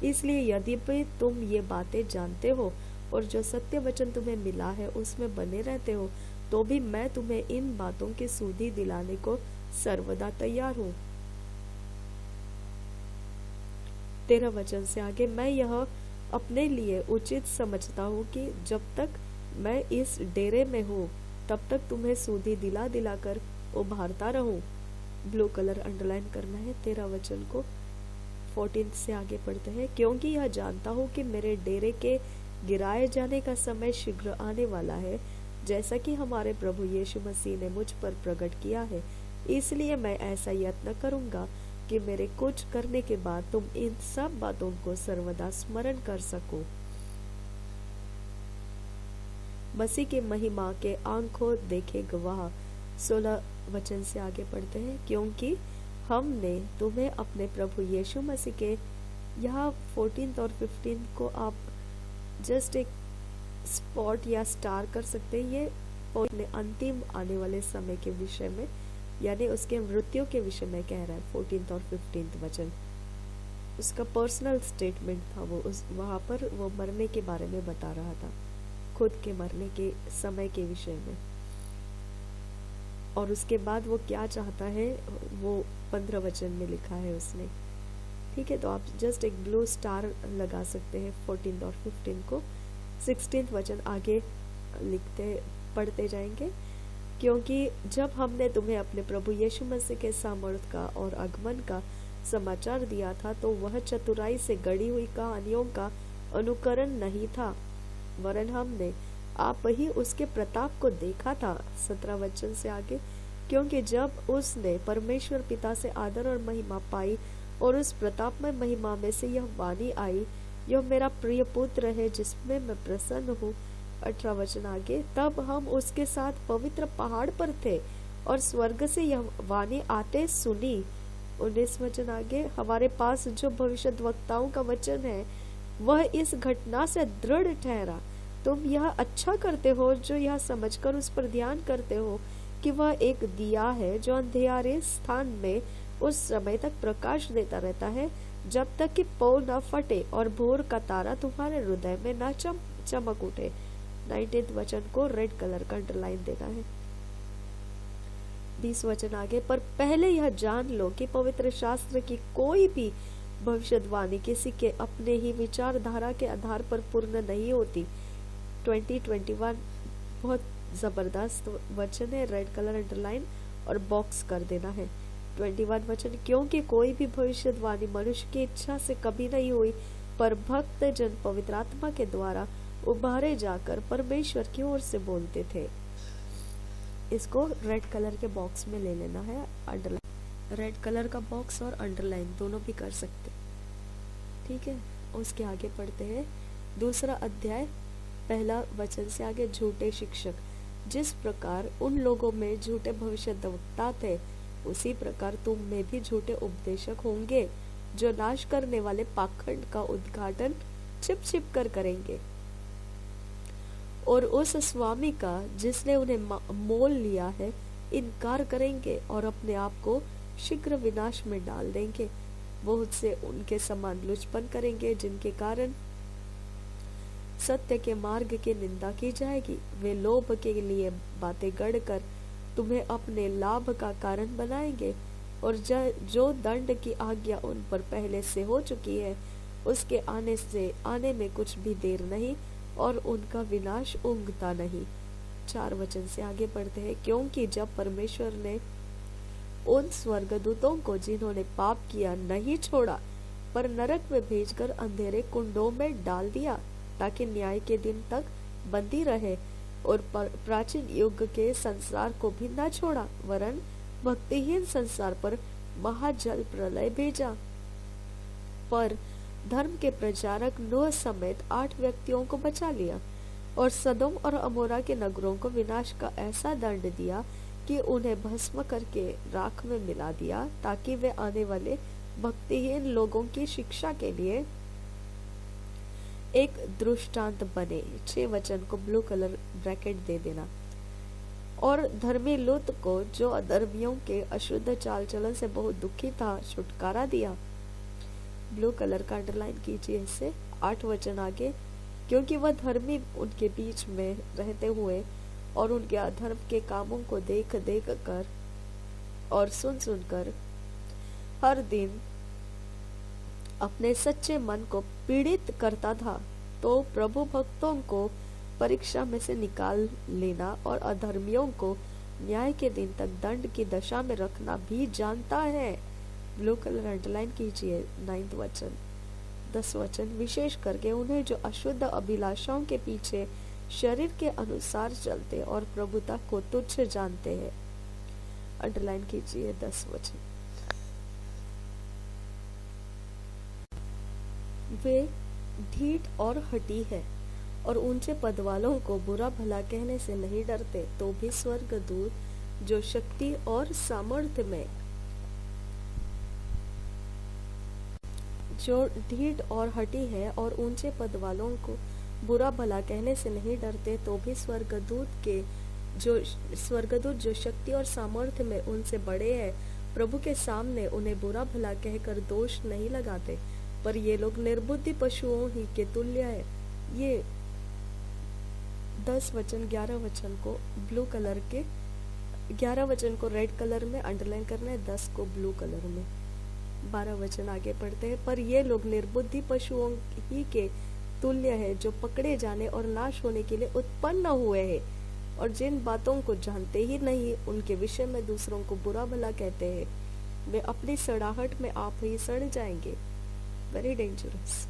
इसलिए यद्यपि तुम ये बातें जानते हो और जो सत्य वचन तुम्हें मिला है उसमें बने रहते हो, तो भी मैं तुम्हें इन बातों की सुधि दिलाने को सर्वदा तैयार हूँ। 13 वचन से आगे, मैं यह अपने लिए उचित समझता हूँ कि जब तक मैं इस डेरे में हूँ तब तक तुम्हें सुधि दिला दिला कर उभारता रहूं। ब्लू कलर अंडरलाइन करना है 13 वचन को। 14 से आगे पढ़ते हैं, क्योंकि यह जानता हूँ कि मेरे डेरे के गिराए जाने का समय शीघ्र आने वाला है, जैसा कि हमारे प्रभु यीशु मसीह ने मुझ पर प्रकट किया है। इसलिए मैं ऐसा यत्न करूंगा कि मेरे कुछ करने के बाद तुम इन सब बातों को सर्वदा स्मरण कर सको। मसीह के महिमा के आंखों देखे गवाह। 16 वचन से आगे पढ़ते हैं, क्योंकि हमने तुम्हें अपने प्रभु यीशु मसीह के, यहाँ 14 और 15 को आप जस्ट एक स्पॉट या स्टार कर सकते हैं। ये अपने अंतिम आने वाले समय के विषय में, यानी उसके मृत्यु के विषय में कह रहा है। 14 और 15 वचन उसका पर्सनल स्टेटमेंट था। वो उस वहाँ पर वो मरने के बारे में बता रहा था, खुद के मरने के समय के विषय में। और उसके बाद वो क्या चाहता है वो 15 वचन में लिखा है उसने। ठीक है, तो आप जस्ट एक ब्लू स्टार लगा सकते हैं 14 और 15 को। 16 वचन आगे लिखते पढ़ते जाएंगे, क्योंकि जब हमने तुम्हें अपने प्रभु यीशु मसीह के सामर्थ का और आगमन का समाचार दिया था, तो वह चतुराई से गढ़ी हुई कहानियों का अनुकरण नहीं था, वरन हमने आप ही उसके प्रताप को देखा था। 17 वचन से आगे, क्योंकि जब उसने परमेश्वर पिता से आदर और महिमा पाई और उस प्रताप में महिमा में से यह वाणी आई, यह मेरा प्रिय पुत्र है जिसमें मैं प्रसन्न हूँ। 18 वचन आगे, तब हम उसके साथ पवित्र पहाड़ पर थे और स्वर्ग से यह वाणी आते सुनी। 19 वचन आगे, हमारे पास जो भविष्यद्वक्ताओं का वचन है वह इस घटना से दृढ़ ठहरा। तुम यह अच्छा करते हो जो यह समझकर उस पर ध्यान करते हो कि वह एक दिया है जो अंधेरे स्थान में उस समय तक प्रकाश देता रहता है, जब तक कि पौ न फटे और भोर का तारा तुम्हारे हृदय में न चमक उठे। 19 वचन को रेड कलर का अंडरलाइन देना है। 20 वचन आगे, पर पहले यह जान लो कि पवित्र शास्त्र की कोई भी भविष्यवाणी किसी के अपने ही विचारधारा के आधार पर पूर्ण नहीं होती। 20-21 बहुत जबरदस्त वचन है, रेड कलर अंडरलाइन और बॉक्स कर देना है। 21 वचन, क्योंकि कोई भी भविष्यवाणी मनुष्य की इच्छा से कभी नहीं हुई, पर भक्त जन पवित्र आत्मा के द्वारा उभारे जाकर परमेश्वर की ओर से बोलते थे। इसको रेड कलर के बॉक्स में ले लेना है, अंडरलाइन। रेड कलर का बॉक्स और अंडरलाइन दोनों भी कर सकते, ठीक है। उसके आगे पढ़ते हैं, दूसरा अध्याय 1 वचन से आगे, झूठे शिक्षक। जिस प्रकार उन लोगों में झूठे भविष्यद्वक्ता थे, उसी प्रकार तुम में भी झूठे उपदेशक होंगे, जो नाश करने वाले पाखंड का उद्घाटन छिप छिप कर करेंगे और उस स्वामी का जिसने उन्हें मोल लिया है इनकार करेंगे और अपने आप को शीघ्र विनाश में डाल देंगे। बहुत से उनके समान लुचपन करेंगे, जिनके कारण सत्य के मार्ग की निंदा की जाएगी। वे लोभ के लिए बातें गढ़कर तुम्हें अपने लाभ का कारण बनाएंगे, और जो दंड की आज्ञा उन पर पहले से हो चुकी है, उसके आने में कुछ भी देर नहीं, और उनका विनाश ऊँघता नहीं। 4 वचन से आगे पढ़ते हैं, क्योंकि जब परमेश्वर ने उन स्वर्गदूतों को जिन्होंने पाप किया नहीं छोड़ा, पर नरक में भेजकर अंधेरे कुंडों में डाल दिया, ताकि न्याय के दिन तक बंदी रहे, और प्राचीन युग के संसार को भी न छोड़ा, वरन भक्तिहीन संसार पर महाजल प्रलय भेजा। पर धर्म के प्रचारक नूह समेत 8 व्यक्तियों को बचा लिया, और सदोम और अमोरा के नगरों को विनाश का ऐसा दंड दिया कि उन्हें भस्म करके राख में मिला दिया, ताकि वे आने वाले भक्तिहीन लोगों की शिक्षा के लिए एक दृष्टांत बने। 6 वचन को ब्लू कलर ब्रैकेट दे देना। और धर्मी लूत को, जो अधर्मियों के अशुद्ध चाल चलन से बहुत दुखी था, छुटकारा दिया। ब्लू कलर का अंडरलाइन कीजिए इसे। 8 वचन आगे, क्योंकि वह धर्मी उनके बीच में रहते हुए और उनके अधर्म के कामों को देख देख कर और सुन सुन कर हर दिन अपने सच्चे मन को पीड़ित करता था, तो प्रभु भक्तों को परीक्षा में से निकाल लेना और अधर्मियों को न्याय के दिन तक दंड की दशा में रखना भी जानता है। ब्लू कलर अंडरलाइन कीजिए। 9 वचन। 10 वचन, विशेष करके उन्हें जो अशुद्ध अभिलाषाओं के पीछे शरीर के अनुसार चलते और प्रभुता को तुच्छ जानते हैं। अंडरलाइन कीजिए 10 वचन। वे ढीठ और हठी है और ऊंचे पद वालों को बुरा भला कहने से नहीं डरते, तो भी स्वर्गदूत जो शक्ति और सामर्थ्य में, जो ढीठ और हठी है और ऊंचे पद वालों को बुरा भला कहने से नहीं डरते, तो भी स्वर्गदूत जो शक्ति और सामर्थ्य में उनसे बड़े हैं, प्रभु के सामने उन्हें बुरा भला कहकर दोष नहीं लगाते। पर ये लोग निर्बुद्धि पशुओं ही के तुल्य है। ये 10 वचन 11 वचन को ब्लू कलर के 11 वचन को रेड कलर में अंडरलाइन करना है, 10 को ब्लू कलर में। 12 वचन आगे पढ़ते हैं। पर ये लोग निर्बुद्धि पशुओं ही के तुल्य है, जो पकड़े जाने और नाश होने के लिए उत्पन्न हुए हैं, और जिन बातों को जानते ही नहीं उनके विषय में दूसरों को बुरा भला कहते हैं। वे अपनी सड़ाहट में आप ही सड़ जाएंगे। Very dangerous.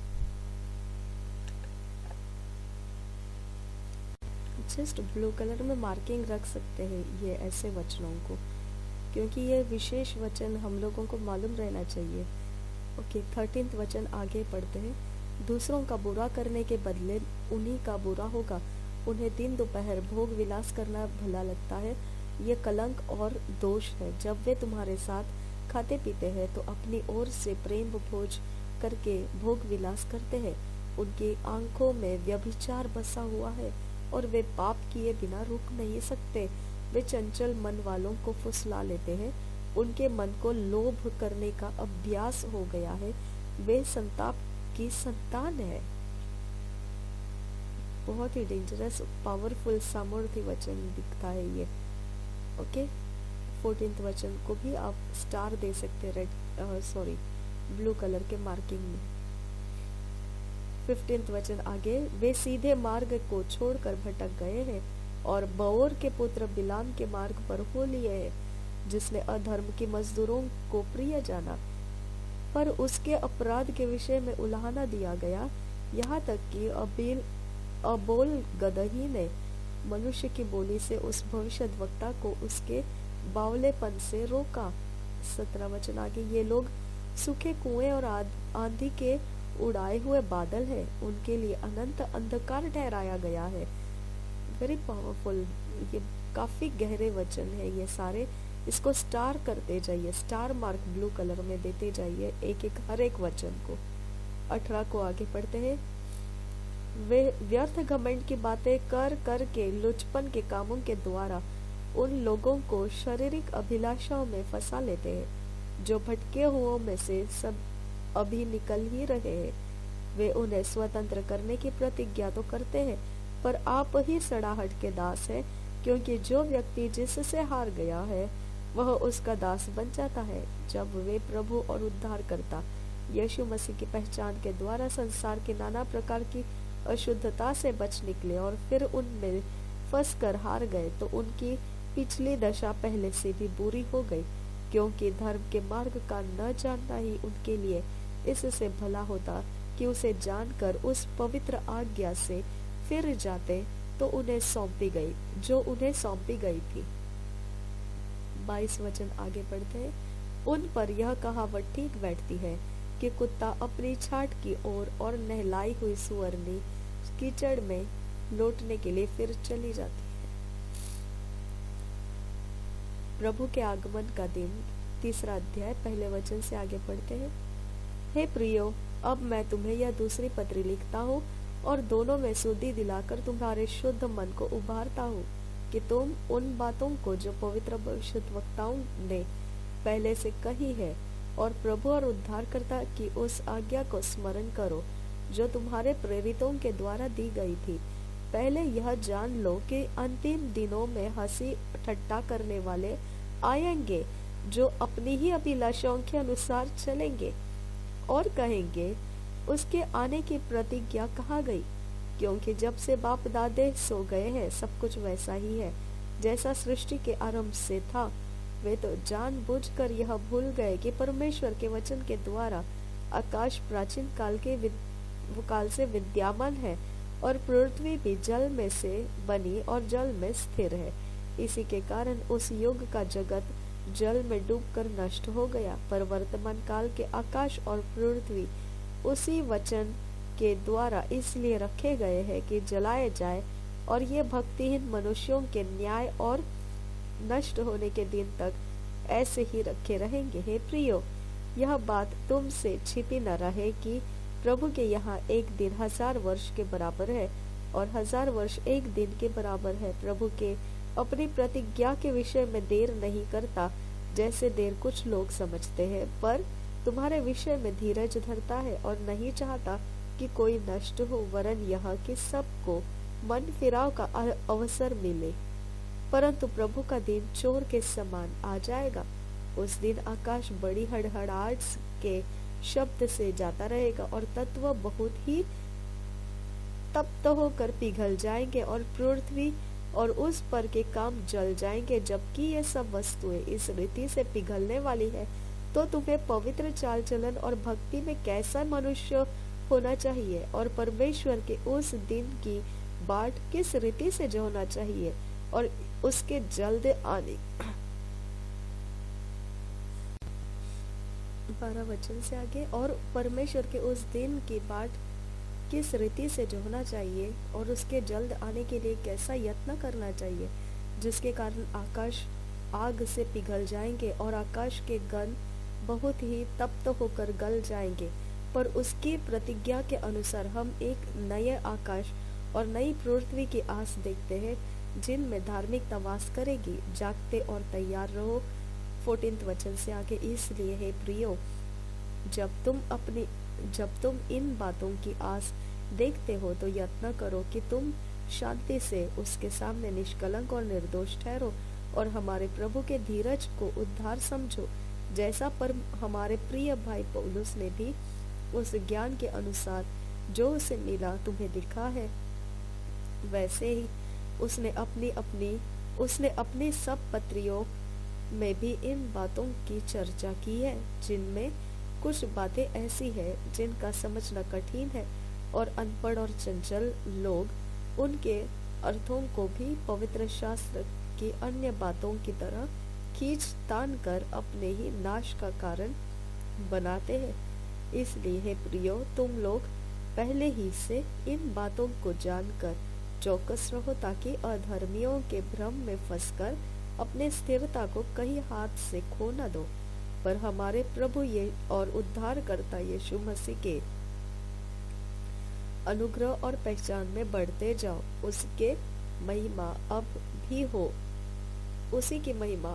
Just blue colour में मार्किंग रख सकते हैं ये ऐसे वचनों को, क्योंकि ये विशेष वचन हम लोगों को मालूम रहना चाहिए। ओके, 13 वचन आगे पढ़ते हैं। दूसरों का बुरा करने के बदले उन्हीं का बुरा होगा। उन्हें दिन दोपहर भोग विलास करना भला लगता है। ये कलंक और दोष है। जब वे तुम्हारे साथ खाते पीते हैं तो अपनी ओर से प्रेम भोज करके भोग विलास करते हैं। उनकी आंखों में व्यभिचार बसा हुआ है और वे पाप किए बिना रुक नहीं सकते। वे चंचल मन वालों को फुसला लेते हैं। उनके मन को लोभ करने का अभ्यास हो गया है। वे संताप की संतान है। बहुत ही डेंजरस पावरफुल सामर्थ्य वचन दिखता है ये। ओके, 14th वचन को भी आप स्टार दे सकते हैं, रेड ब्लू कलर के मार्किंग में। 15th वचन आगे, वे सीधे मार्ग को छोड़कर भटक गए हैं और बओर के पुत्र बिलाम के मार्ग पर हो लिए हैं, जिसने अधर्म की मजदूरों को प्रिय जाना। पर उसके अपराध के विषय में उलाहना दिया गया, यहाँ तक कि अबोल गदही ने मनुष्य की बोली से उस भविष्यद्वक्ता को उसके बावलेपन से रोका। 17 वचन आगे, ये लोग सूखे कुएं और आंधी के उड़ाए हुए बादल है। उनके लिए अनंत अंधकार ठहराया गया है। वेरी पावरफुल, ये काफी गहरे वचन है ये सारे। इसको स्टार करते जाइए, स्टार मार्क ब्लू कलर में देते जाइए एक एक हर एक वचन को। 18 को आगे पढ़ते हैं। वे व्यर्थ घमंड की बातें कर कर के लुचपन के कामों के द्वारा उन लोगों को शारीरिक अभिलाषाओं में फंसा लेते हैं, जो भटके हुओं में से सब अभी निकल ही रहे हैं। वे उन्हें स्वतंत्र करने की प्रतिज्ञा तो करते हैं, पर आप ही सड़ाहट के दास हैं, क्योंकि जो व्यक्ति जिससे हार गया है वह उसका दास बन जाता है। जब वे प्रभु और उद्धारकर्ता यीशु मसीह की पहचान के द्वारा संसार की नाना प्रकार की अशुद्धता से बच निकले और फिर उनमें फंस कर हार गए, तो उनकी पिछली दशा पहले से भी बुरी हो गई, क्योंकि धर्म के मार्ग का न जानना ही उनके लिए इससे भला होता कि उसे जानकर उस पवित्र आज्ञा से फिर जाते तो उन्हें सौंपी गई थी। 22 वचन आगे बढ़ते हैं। उन पर यह कहावत ठीक बैठती है कि कुत्ता अपनी छाट की ओर और नहलाई हुई सुअरनी कीचड़ में लौटने के लिए फिर चली जाती है। प्रभु के आगमन का दिन, 3 अध्याय, पहले वचन से आगे पढ़ते हैं। हे प्रियो, अब मैं तुम्हें यह दूसरी पत्री लिखता हूँ और दोनों में शुद्धि दिलाकर तुम्हारे शुद्ध मन को उभारता हूँ कि तुम उन बातों को जो पवित्र भविष्यद्वक्ताओं ने पहले से कही है और प्रभु और उद्धारकर्ता की उस आज्ञा को स्मरण करो जो तुम्हारे प्रेरितों के द्वारा दी गई थी। पहले यह जान लो कि अंतिम दिनों में हंसी ठट्टा करने वाले आएंगे, जो अपनी ही अभिलाषाओं के अनुसार चलेंगे और कहेंगे, उसके आने की प्रतिज्ञा कहाँ गई? क्योंकि जब से बाप दादे सो गए हैं, सब कुछ वैसा ही है जैसा सृष्टि के आरंभ से था। वे तो जानबूझकर यह भूल गए कि परमेश्वर के वचन के द्वारा आकाश प्राचीन काल से विद्यमान है और पृथ्वी भी जल में से बनी और जल में स्थिर है। इसी के कारण उस युग का जगत जल में डूबकर नष्ट हो गया, पर वर्तमान काल के आकाश और पृथ्वी उसी वचन के द्वारा इसलिए रखे गए हैं कि जलाए जाए, और ये भक्तिहीन मनुष्यों के न्याय और नष्ट होने के दिन तक ऐसे ही रखे रहेंगे। हे प्रियो, यह बात तुमसे छिपी न रहे कि प्रभु के यहाँ एक दिन 1000 वर्ष के बराबर है और 1000 वर्ष एक दिन के बराबर है। प्रभु के अपनी प्रतिज्ञा के विषय में देर नहीं करता, जैसे देर कुछ लोग समझते हैं, पर तुम्हारे विषय में धीरज धरता है और नहीं चाहता कि कोई नष्ट हो, वरन यह कि सबको मन फिराव का अवसर मिले। परंतु प्रभु का दिन चोर के समान आ जाएगा। उस दिन आकाश बड़ी हड़हड़ाहट के शब्द से जाता रहेगा और तत्व बहुत ही तप्त होकर पिघल जाएंगे और पृथ्वी और उस पर के काम जल जाएंगे। जबकि ये सब वस्तुएं इस रीति से पिघलने वाली है, तो तुम्हें पवित्र चाल चलन और भक्ति में कैसा मनुष्य होना चाहिए और परमेश्वर के उस दिन की बाट किस रीति से जोना चाहिए और उसके जल्द आने 12 वचन से आगे, और परमेश्वर के उस दिन की बाट किस रीति से जोहना चाहिए और उसके जल्द आने के लिए कैसा यत्न करना चाहिए, जिसके कारण आकाश आग से पिघल जाएंगे और आकाश के गण बहुत ही तप्त होकर गल जाएंगे। पर उसकी प्रतिज्ञा के अनुसार हम एक नए आकाश और नई पृथ्वी की आस देखते हैं, जिनमें धार्मिकता वास करेगी। जागते और तैयार रहो। 14 वचन से आगे, इसलिए हे प्रियो, जब तुम इन बातों की आस देखते हो तो यत्न करो कि तुम शांति से उसके सामने निष्कलंक और निर्दोष ठहरो और हमारे प्रभु के धीरज को उद्धार समझो, जैसा पर हमारे प्रिय भाई पौलुस ने भी उस ज्ञान के अनुसार जो उसे मिला तुम्हें दिखा है, वैसे ही उसने अपनी सब पत्रियों में भी इन बातों की चर्चा की है, जिनमें कुछ बातें ऐसी है जिनका समझना कठिन है और अनपढ़ और चंचल लोग उनके अर्थों को भी पवित्र शास्त्र की अन्य बातों की तरह खींच तान कर अपने ही नाश का कारण बनाते हैं। इसलिए हे प्रियो, तुम लोग पहले ही से इन बातों को जानकर चौकस रहो, ताकि अधर्मियों के भ्रम में फंसकर अपने स्थिरता को कहीं हाथ से खो न दो, पर हमारे प्रभु ये और उद्धारकर्ता यीशु मसीह के अनुग्रह और पहचान में बढ़ते जाओ। उसी की महिमा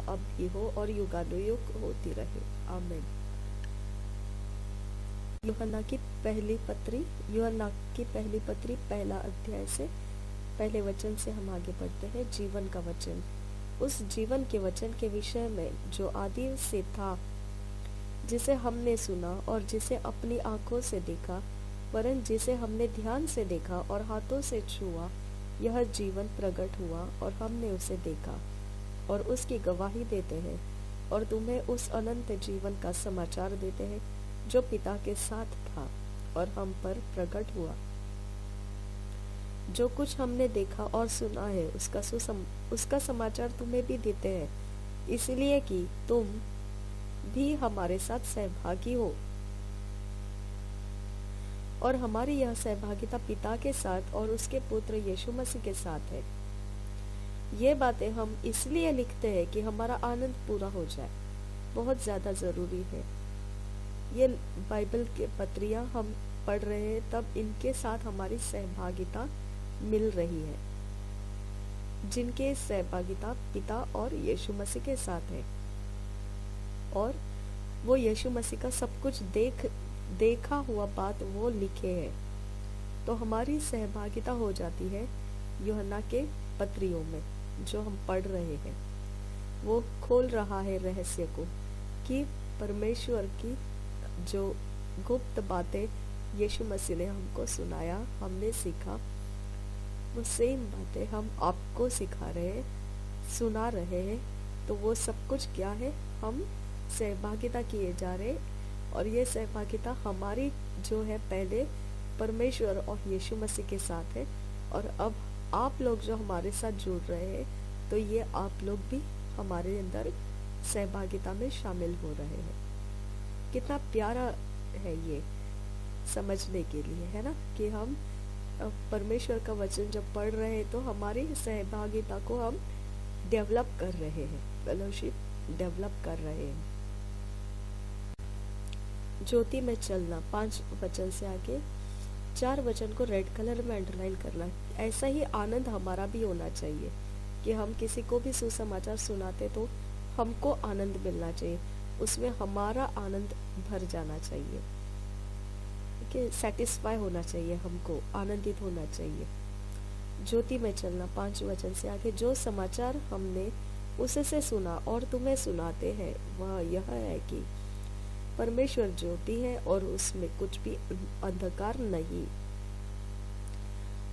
अब भी हो और युगानुयुग होती रहे। आमीन। यूहन्ना की पहली पत्री 1 अध्याय से पहले वचन से हम आगे बढ़ते हैं। जीवन का वचन। उस जीवन के वचन के विषय में जो आदि से था, जिसे हमने सुना और जिसे अपनी आंखों से देखा, वरन जिसे हमने ध्यान से देखा और हाथों से छुआ, यह जीवन प्रकट हुआ और हमने उसे देखा और उसकी गवाही देते हैं और तुम्हें उस अनंत जीवन का समाचार देते हैं जो पिता के साथ था और हम पर प्रकट हुआ। जो कुछ हमने देखा और सुना है उसका समाचार तुम्हें भी देते हैं, इसलिए कि तुम भी हमारे साथ सहभागी हो। और हमारी यह सहभागिता पिता के साथ और उसके पुत्र यीशु मसीह के साथ है। ये बातें हम इसलिए लिखते हैं कि हमारा आनंद पूरा हो जाए, बहुत ज़्यादा ज़रूरी है। ये बाइबल के पत्रियाँ हम पढ़ रहे हैं, तब इनके साथ हमारी सहभागिता मिल रही है, जिनके सहभागिता पिता और यीशु मसीह के साथ है, और वो यीशु मसीह का सब कुछ देखा हुआ बात वो लिखे हैं। तो हमारी सहभागिता हो जाती है यूहन्ना के पत्रियों में जो हम पढ़ रहे हैं। वो खोल रहा है रहस्य को कि परमेश्वर की जो गुप्त बातें यीशु मसीह ने हमको सुनाया, हमने सीखा, वो सेम बातें हम आपको सिखा रहे हैं, सुना रहे हैं। तो वो सब कुछ क्या है, हम सहभागिता किए जा रहे, और ये सहभागिता हमारी जो है पहले परमेश्वर और यीशु मसीह के साथ है, और अब आप लोग जो हमारे साथ जुड़ रहे हैं, तो ये आप लोग भी हमारे अंदर सहभागिता में शामिल हो रहे हैं। कितना प्यारा है ये समझने के लिए, है ना, कि हम परमेश्वर का वचन जब पढ़ रहे हैं तो हमारी सहभागिता को हम डेवलप कर रहे हैं, फेलोशिप डेवलप कर रहे हैं। ज्योति में चलना, 5 वचन से आगे 4 वचन को रेड कलर में अंडरलाइन करना। ऐसा ही आनंद हमारा भी होना चाहिए कि हम किसी को भी सुसमाचार सुनाते तो हमको आनंद मिलना चाहिए, उसमें हमारा आनंद भर जाना चाहिए, कि सेटिस्फाई होना चाहिए, हमको आनंदित होना चाहिए। ज्योति में चलना, 5 वचन से आगे, जो समाचार हमने उससे सुना और तुम्हें सुनाते हैं वह यह है कि परमेश्वर ज्योति है और उसमें कुछ भी अंधकार नहीं।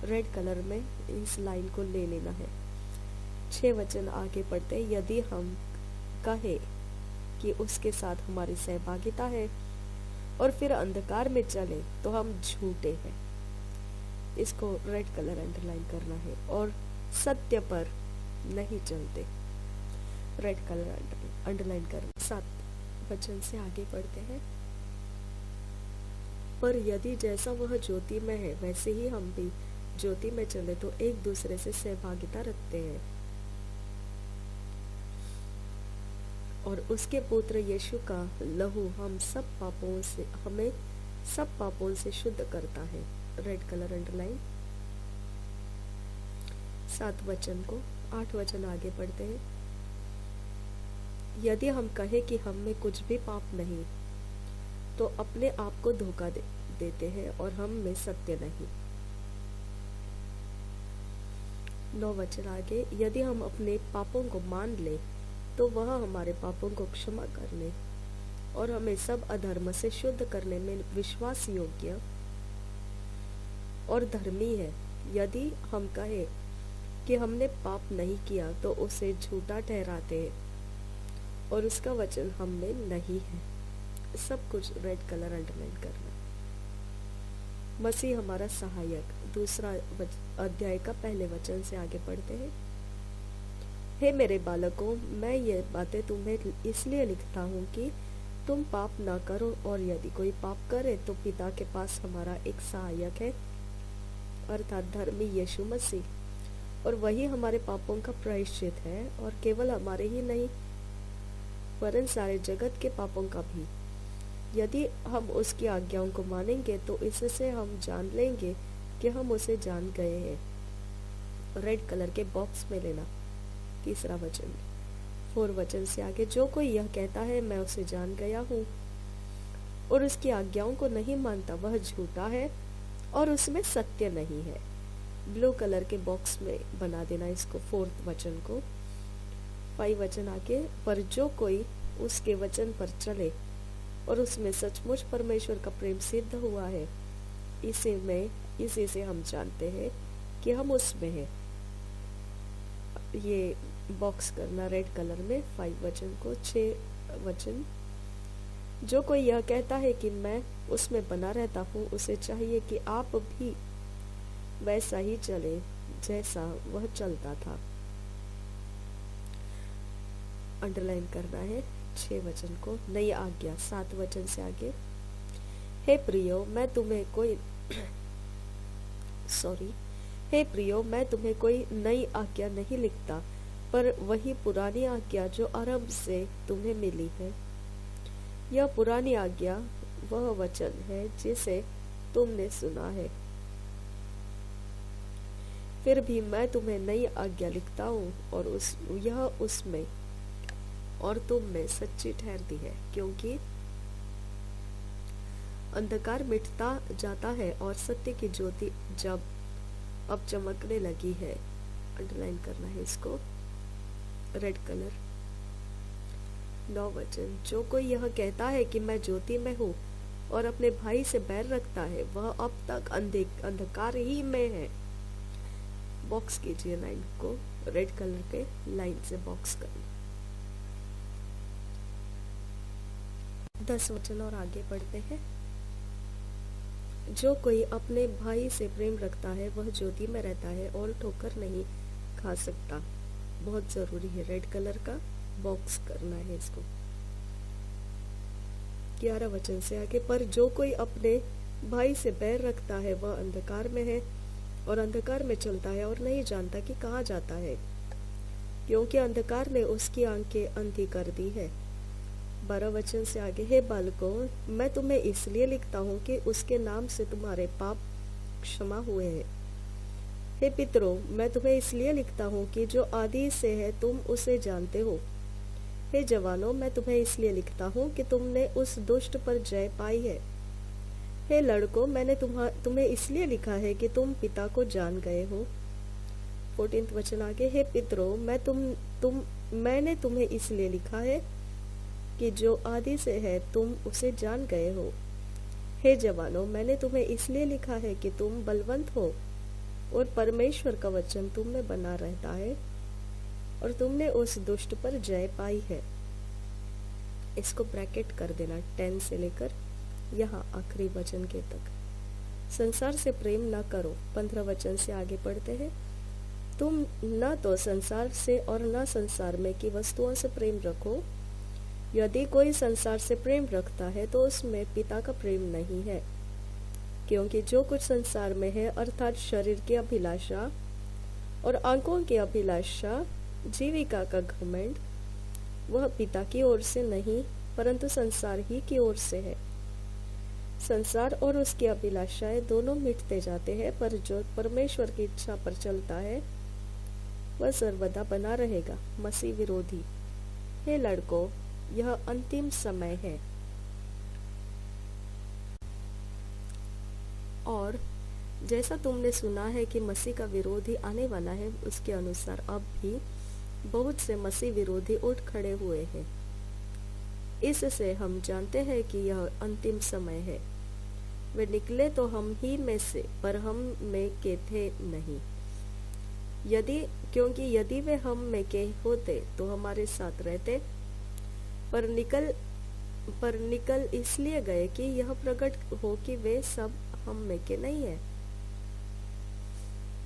रेड कलर में इस लाइन को ले लेना है। 6 वचन आगे पढ़ते हैं, यदि हम कहे कि उसके साथ हमारी सहभागिता है और फिर अंधकार में चले तो हम झूठे हैं। इसको रेड कलर अंडरलाइन करना है। और सत्य पर नहीं चलते, रेड कलर अंडरलाइन करना। 7 वचन से आगे पढ़ते हैं, पर यदि जैसा वह ज्योति में है वैसे ही हम भी ज्योति में चले तो एक दूसरे से सहभागिता रखते हैं, और उसके पुत्र यीशु का लहू हमें सब पापों से शुद्ध करता है। Red colour underline. 7 वचन को 8 वचन आगे पढ़ते हैं, यदि हम कहें कि हम में कुछ भी पाप नहीं तो अपने आप को धोखा देते हैं और हम में सत्य नहीं। 9 वचन आगे, यदि हम अपने पापों को मान ले तो वह हमारे पापों को क्षमा करने और हमें सब अधर्म से शुद्ध करने में विश्वास योग्य और धर्मी है। यदि हम कहें कि हमने पाप नहीं किया तो उसे झूठा ठहराते हैं और उसका वचन हम में नहीं है। सब कुछ रेड कलर अंडरलाइन करना। मसीह हमारा सहायक, 2 अध्याय का पहले वचन से आगे पढ़ते हैं, हे मेरे बालकों, मैं ये बातें तुम्हें इसलिए लिखता हूँ कि तुम पाप ना करो, और यदि कोई पाप करे तो पिता के पास हमारा एक सहायक है, अर्थात धर्मी यीशु मसीह, और वही हमारे पापों का प्रायश्चित है, और केवल हमारे ही नहीं वरन सारे जगत के पापों का भी। यदि हम उसकी आज्ञाओं को मानेंगे तो इससे हम जान लेंगे कि हम उसे जान गए हैं। रेड कलर के बॉक्स में लेना। 3 वचन 4 वचन से आगे, जो कोई यह कहता है मैं उसे जान गया हूँ और उसकी आज्ञाओं को नहीं मानता वह झूठा है और उसमें सत्य नहीं है। ब्लू कलर के बॉक्स में बना देना इसको, 4 वचन को। 5 वचन आगे, पर जो कोई उसके वचन पर चले और उसमें सचमुच परमेश्वर का प्रेम सिद्ध हुआ है, इसी से हम जानते हैं कि हम उसमें हैं। ये बॉक्स करना रेड कलर में 5 वचन को। 6 वचन, जो कोई यह कहता है कि मैं उसमें बना रहता हूँ, उसे चाहिए कि आप भी वैसा ही चले जैसा वह चलता था। अंडरलाइन करना है 6 वचन को। नई आज्ञा 7 वचन से आगे, हे प्रियो, मैं तुम्हें कोई सॉरी। हे प्रियो, मैं तुम्हें कोई नई आज्ञा नहीं लिखता, पर वही पुरानी आज्ञा जो आरंभ से तुम्हें मिली है। यह पुरानी आज्ञा वह वचन है जिसे तुमने सुना है। फिर भी मैं तुम्हें नई आज्ञा लिखता हूँ, और यह उसमें और तुम में सच्ची ठहरती है, क्योंकि अंधकार मिटता जाता है और सत्य की ज्योति जब अब चमकने लगी है। अंडरलाइन करना है इसको, रेड कलर। 9 वचन। जो कोई यह कहता है कि मैं ज्योति में हूँ और अपने भाई से बैर रखता है, वह अब तक अंधकार ही में है। बॉक्स कीजिए लाइन को, रेड कलर के लाइन से बॉक्स करना। 10 वचन और आगे बढ़ते हैं। जो कोई अपने भाई से प्रेम रखता है वह ज्योति में रहता है और ठोकर नहीं खा सकता। बहुत जरूरी है, रेड कलर का बॉक्स करना है इसको। 11 वचन से आगे। पर जो कोई अपने भाई से बैर रखता है वह अंधकार में है और अंधकार में चलता है और नहीं जानता कि कहाँ जाता है, क्योंकि अंधकार ने उसकी आंखें अंधी कर दी है। 12 वचन से आगे। हे बालकों, मैं तुम्हें इसलिए लिखता हूँ कि उसके नाम से तुम्हारे पाप क्षमा हुए हैं। हे पितरों, मैं तुम्हें इसलिए लिखता हूँ कि जो आदि से है तुम उसे जानते हो। हे जवानों, मैं तुम्हें इसलिए लिखता हूँ कि तुमने उस दुष्ट पर जय पाई है। हे लड़कों, मैंने तुम्हें इसलिए लिखा है कि तुम पिता को जान गए हो। 14 वचन आगे। हे पितरों, मैंने तुम्हें इसलिए लिखा है कि जो आदि से है तुम उसे जान गए हो। हे जवानों, मैंने तुम्हें इसलिए लिखा है कि तुम बलवंत हो और परमेश्वर का वचन तुम में बना रहता है और तुमने उस दुष्ट पर जय पाई है। इसको ब्रैकेट कर देना, 10 से लेकर यहाँ आखिरी वचन के तक। संसार से प्रेम न करो। 15 वचन से आगे पढ़ते हैं। तुम न तो संसार से और न संसार में की वस्तुओं से प्रेम रखो। यदि कोई संसार से प्रेम रखता है तो उसमें पिता का प्रेम नहीं है, क्योंकि जो कुछ संसार में है, अर्थात शरीर की अभिलाषा और आंखों की अभिलाषा, जीविका का घमंड, वह पिता की ओर से नहीं परंतु संसार ही की ओर से है। संसार और उसकी अभिलाषाएं दोनों मिटते जाते हैं, पर जो परमेश्वर की इच्छा पर चलता है वह सर्वदा बना रहेगा। मसीह विरोधी। हे लड़कों, यह अंतिम समय है और जैसा तुमने सुना है कि मसीह का विरोधी आने वाला है, उसके अनुसार अब भी बहुत से मसीह विरोधी उठ खड़े हुए हैं। इससे हम जानते हैं कि यह अंतिम समय है। वे निकले तो हम ही में से, पर हम में के थे नहीं। क्योंकि यदि वे हम में के होते तो हमारे साथ रहते, पर निकल इसलिए गए कि यह प्रकट हो कि वे सब हम में के नहीं है।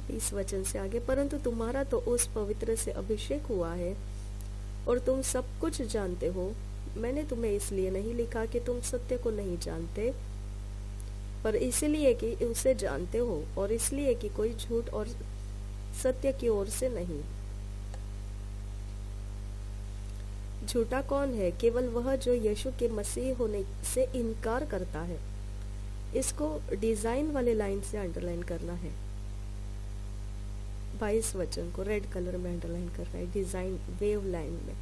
20 वचन से आगे। परंतु तुम्हारा तो उस पवित्र से अभिषेक हुआ है और तुम सब कुछ जानते हो। मैंने तुम्हें इसलिए नहीं लिखा कि तुम सत्य को नहीं जानते, पर इसलिए कि उसे जानते हो, और इसलिए कि कोई झूठ और सत्य की ओर से नहीं। झूठा कौन है? केवल वह जो यीशु के मसीह होने से इनकार करता है। इसको डिजाइन वाले लाइन से अंडरलाइन करना है। 22 वचन को रेड कलर में अंडरलाइन करना है, डिजाइन वेव लाइन में।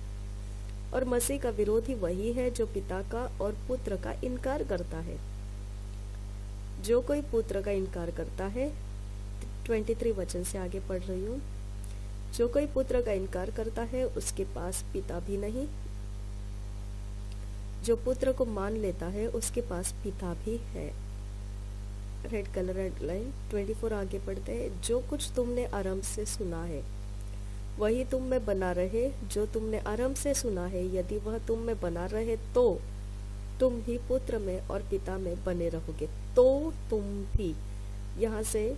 और मसीह का विरोधी वही है जो पिता का और पुत्र का इनकार करता है। जो कोई पुत्र का इनकार करता है, 23 वचन से आगे पढ़ रही हूँ। जो कोई पुत्र का इनकार करता है उसके पास पिता भी नहीं। जो पुत्र को मान लेता है उसके पास पिता भी है। Red colour red line. 24 आगे पढ़ते हैं। जो कुछ तुमने आरंभ से सुना है वही तुम में बना रहे। जो तुमने आरंभ से सुना है, यदि वह तुम में बना रहे तो तुम भी पुत्र में और पिता में बने रहोगे। तो तुम भी यहाँ से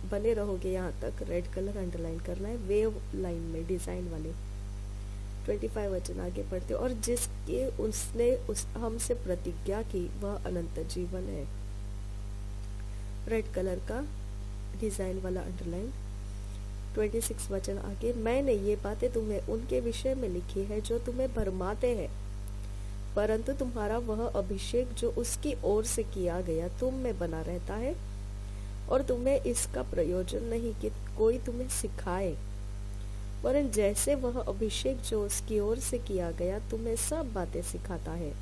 बने रहोगे, यहाँ तक रेड कलर अंडरलाइन करना है, वेव लाइन में, डिजाइन वाले। 25 वचन आगे पढ़ते। और जिसके उसने हमसे प्रतिज्ञा की वह अनंत जीवन है। रेड कलर का डिजाइन वाला अंडरलाइन। 26 वचन आगे, मैंने ये बातें तुम्हें उनके विषय में लिखी है जो तुम्हें भरमाते हैं, परंतु तुम्हारा वह अभिषेक जो उसकी ओर से किया गया तुम में बना रहता है, और तुम्हें इसका प्रयोजन नहीं कि कोई तुम्हें सिखाए, वरन जैसे वह अभिषेक जो उसकी ओर से किया गया तुम्हें सब बातें सिखाता है,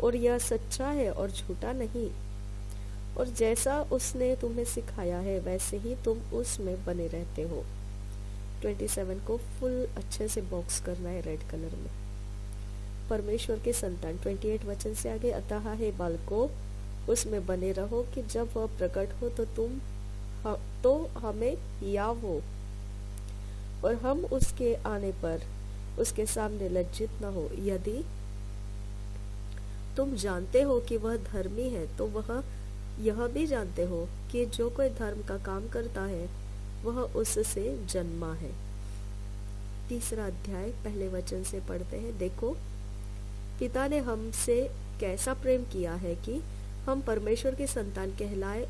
और यह सच्चा है और झूठा नहीं। और जैसा उसने तुम्हें सिखाया है वैसे ही तुम उसमें बने रहते हो। 27 को फुल अच्छे से बॉक्स करना है रेड कलर में। परमेश्वर के संतान 28 वचन से आगे, अतः हे बालकों उसमें बने रहो कि जब वह प्रकट हो तो हमें यावो, और हम उसके आने पर उसके सामने लज्जित न हो। यदि तुम जानते हो कि वह धर्मी है तो वह यह भी जानते हो कि जो कोई धर्म का काम करता है वह उससे जन्मा है। 3 अध्याय पहले वचन से पढ़ते हैं। देखो, पिता ने हमसे कैसा प्रेम किया है कि हम परमेश्वर की संतान कहलाए,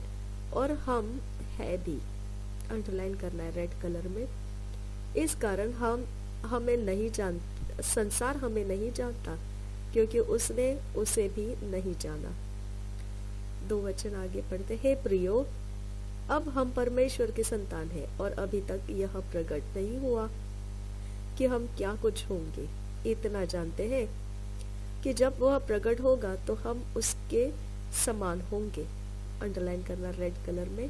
और हम है भी। अंडरलाइन करना है रेड कलर में। इस कारण संसार हमें नहीं जानता, क्योंकि उसने उसे भी नहीं जाना। 2 वचन आगे पढ़ते, हे प्रियो, अब हम परमेश्वर की संतान हैं, और अभी तक यह प्रकट नहीं हुआ कि हम क्या कुछ होंगे। इतना जानते हैं कि जब वह प्रकट होगा तो हम उसके समान होंगे। अंडरलाइन करना रेड कलर में,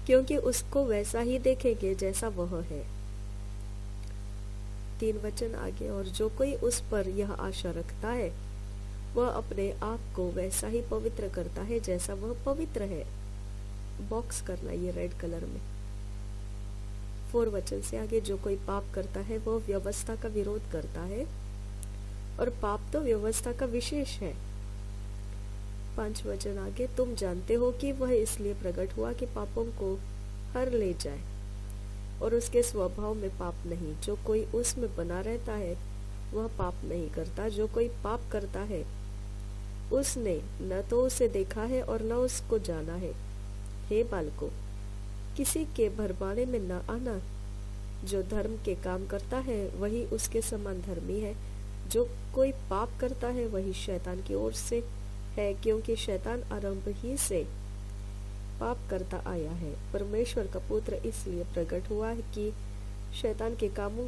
क्योंकि उसको वैसा ही देखेंगे जैसा वह है। 3 वचन आगे, और जो कोई उस पर यह आशा रखता है वह अपने आप को वैसा ही पवित्र करता है जैसा वह पवित्र है। बॉक्स करना ये रेड कलर में। 4 वचन से आगे, जो कोई पाप करता है वह व्यवस्था का विरोध करता है, और पाप तो व्यवस्था का विशेष है। 5 वचन आगे, तुम जानते हो कि वह इसलिए प्रकट हुआ कि पापों को हर ले जाए, और उसके स्वभाव में पाप नहीं। जो कोई उसमें बना रहता है वह पाप नहीं करता। जो कोई पाप करता है उसने न तो उसे देखा है और न उसको जाना है। हे बालकों, किसी के भरमाने में न आना। जो धर्म के काम करता है वही उसके समान धर्मी है। जो कोई पाप करता है वही शैतान की ओर से है, क्योंकि शैतान आरंभ ही से पाप करता आया है। परमेश्वर का पुत्र इसलिए प्रकट हुआ है कि शैतान के कामों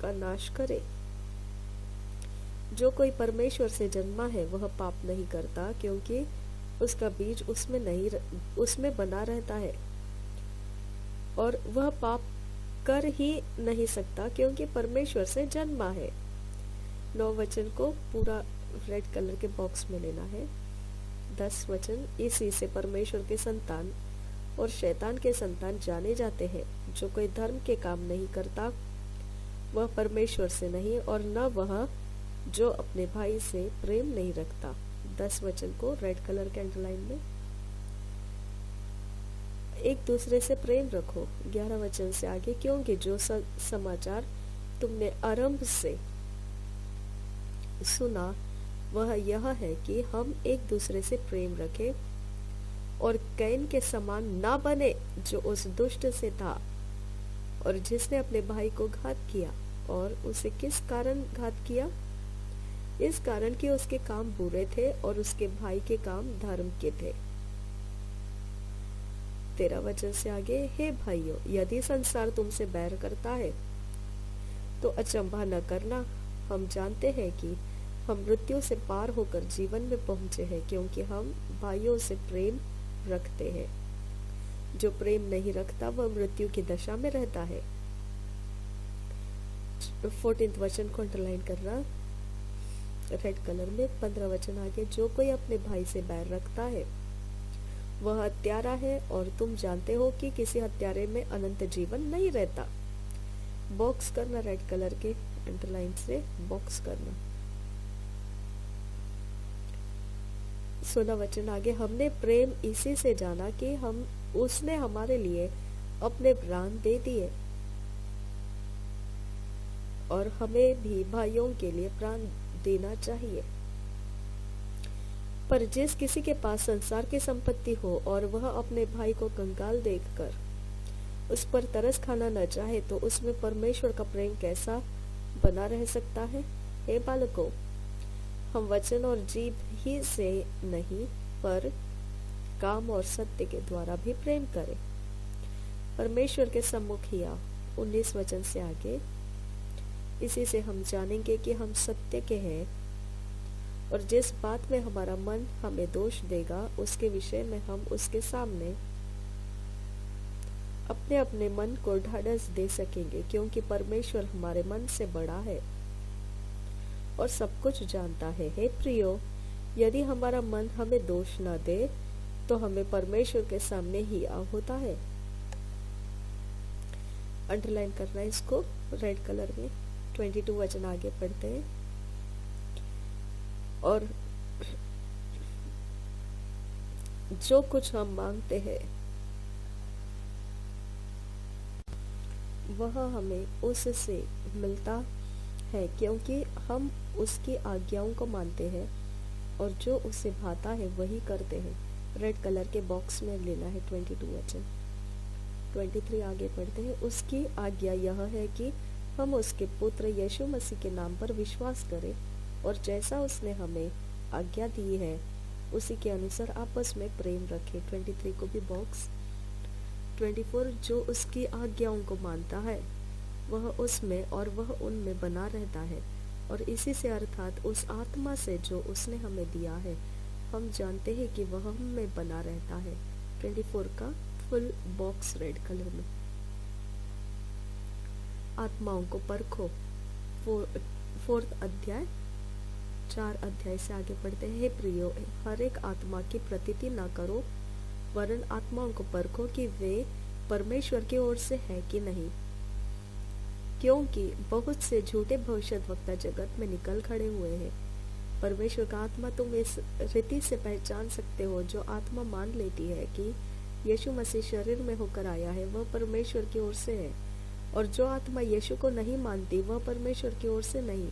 का नाश करे। जो कोई परमेश्वर से जन्मा है वह पाप नहीं करता, क्योंकि उसका बीज उसमें बना रहता है, और वह पाप कर ही नहीं सकता क्योंकि परमेश्वर से जन्मा है। 9 वचन को पूरा रेड कलर के बॉक्स में लेना है। 10 वचन, इसी से परमेश्वर के संतान और शैतान के संतान जाने जाते हैं। जो कोई धर्म के काम नहीं करता वह परमेश्वर से नहीं, और न वह जो अपने भाई से प्रेम नहीं रखता। 10 वचन को रेड कलर के अंडरलाइन में। एक दूसरे से प्रेम रखो। 11 वचन से आगे, क्योंकि जो समाचार तुमने आरंभ से सुना वह यह है कि हम एक दूसरे से प्रेम रखें, और कैन के समान ना बने जो उस दुष्ट से था और जिसने अपने भाई को घात किया। और उसे किस कारण घात किया? इस कारण कि उसके काम बुरे थे और उसके भाई के काम धर्म के थे। 13 वचन से आगे, हे भाइयों, यदि संसार तुमसे बैर करता है तो अचंभा न करना। हम जानते हैं कि हम मृत्यु से पार होकर जीवन में पहुंचे हैं, क्योंकि हम भाइयों से प्रेम रखते हैं। जो प्रेम नहीं रखता वह मृत्यु की दशा में रहता है। 14 वचन को अंडरलाइन करना रेड कलर में। 15 वचन आगे, जो कोई अपने भाई से बैर रखता है वह हत्यारा है, और तुम जानते हो कि किसी हत्यारे में अनंत जीवन नहीं रहता। बॉक्स करना रेड कलर के अंडरलाइन से बॉक्स करना। 16 वचन आगे, हमने प्रेम इसी से जाना कि उसने हमारे लिए अपने प्राण दे दिए, और हमें भी भाइयों के लिए प्राण देना चाहिए। पर जिस किसी के पास संसार की संपत्ति हो और वह अपने भाई को कंगाल देखकर उस पर तरस खाना न चाहे, तो उसमें परमेश्वर का प्रेम कैसा बना रह सकता है? हे बालकों, हम वचन और जीभ ही से नहीं, पर काम और सत्य के द्वारा भी प्रेम करें। परमेश्वर के सम्मुख ही आओ। 19 वचन से आगे, इसी से हम जानेंगे कि हम सत्य के हैं, और जिस बात में हमारा मन हमें दोष देगा उसके विषय में हम उसके सामने अपने अपने मन को ढाढ़स दे सकेंगे, क्योंकि परमेश्वर हमारे मन से बड़ा है और सब कुछ जानता है। हे प्रियो, यदि हमारा मन हमें दोष न दे तो हमें परमेश्वर के सामने ही आ होता है। अंडरलाइन करना है इसको रेड कलर में। 22 वचन आगे पढ़ते हैं। और जो कुछ हम मांगते हैं वह हमें उससे मिलता है, क्योंकि हम उसकी आज्ञाओं को मानते हैं और जो उसे भाता है वही करते हैं। रेड कलर के बॉक्स में लेना है 22 वचन। 23 आगे पढ़ते हैं। उसकी आज्ञा यह है कि हम उसके पुत्र यीशु मसीह के नाम पर विश्वास करें और जैसा उसने हमें आज्ञा दी है उसी के अनुसार आपस में प्रेम रखें। 23 को भी बॉक्स। 24 जो उसकी आज्ञाओं को मानता है वह उसमें और वह उनमें बना रहता है, और इसी से अर्थात उस आत्मा से जो उसने हमें दिया है हम जानते हैं कि वह हम में बना रहता है। 24 का फुल बॉक्स रेड कलर में। आत्माओं को परखो। 4th अध्याय 4 अध्याय से आगे पढ़ते हैं। हे प्रियो, हर एक आत्मा की प्रतीति ना करो, वरन आत्माओं को परखो कि वे परमेश्वर की ओर से है कि नहीं, क्योंकि बहुत से झूठे भविष्यद्वक्ता जगत में निकल खड़े हुए हैं। परमेश्वर का आत्मा तुम इस रीति से पहचान सकते हो, जो आत्मा मान लेती है कि यीशु मसीह शरीर में होकर आया है वह परमेश्वर की ओर से है, और जो आत्मा यीशु को नहीं मानती वह परमेश्वर की ओर से नहीं,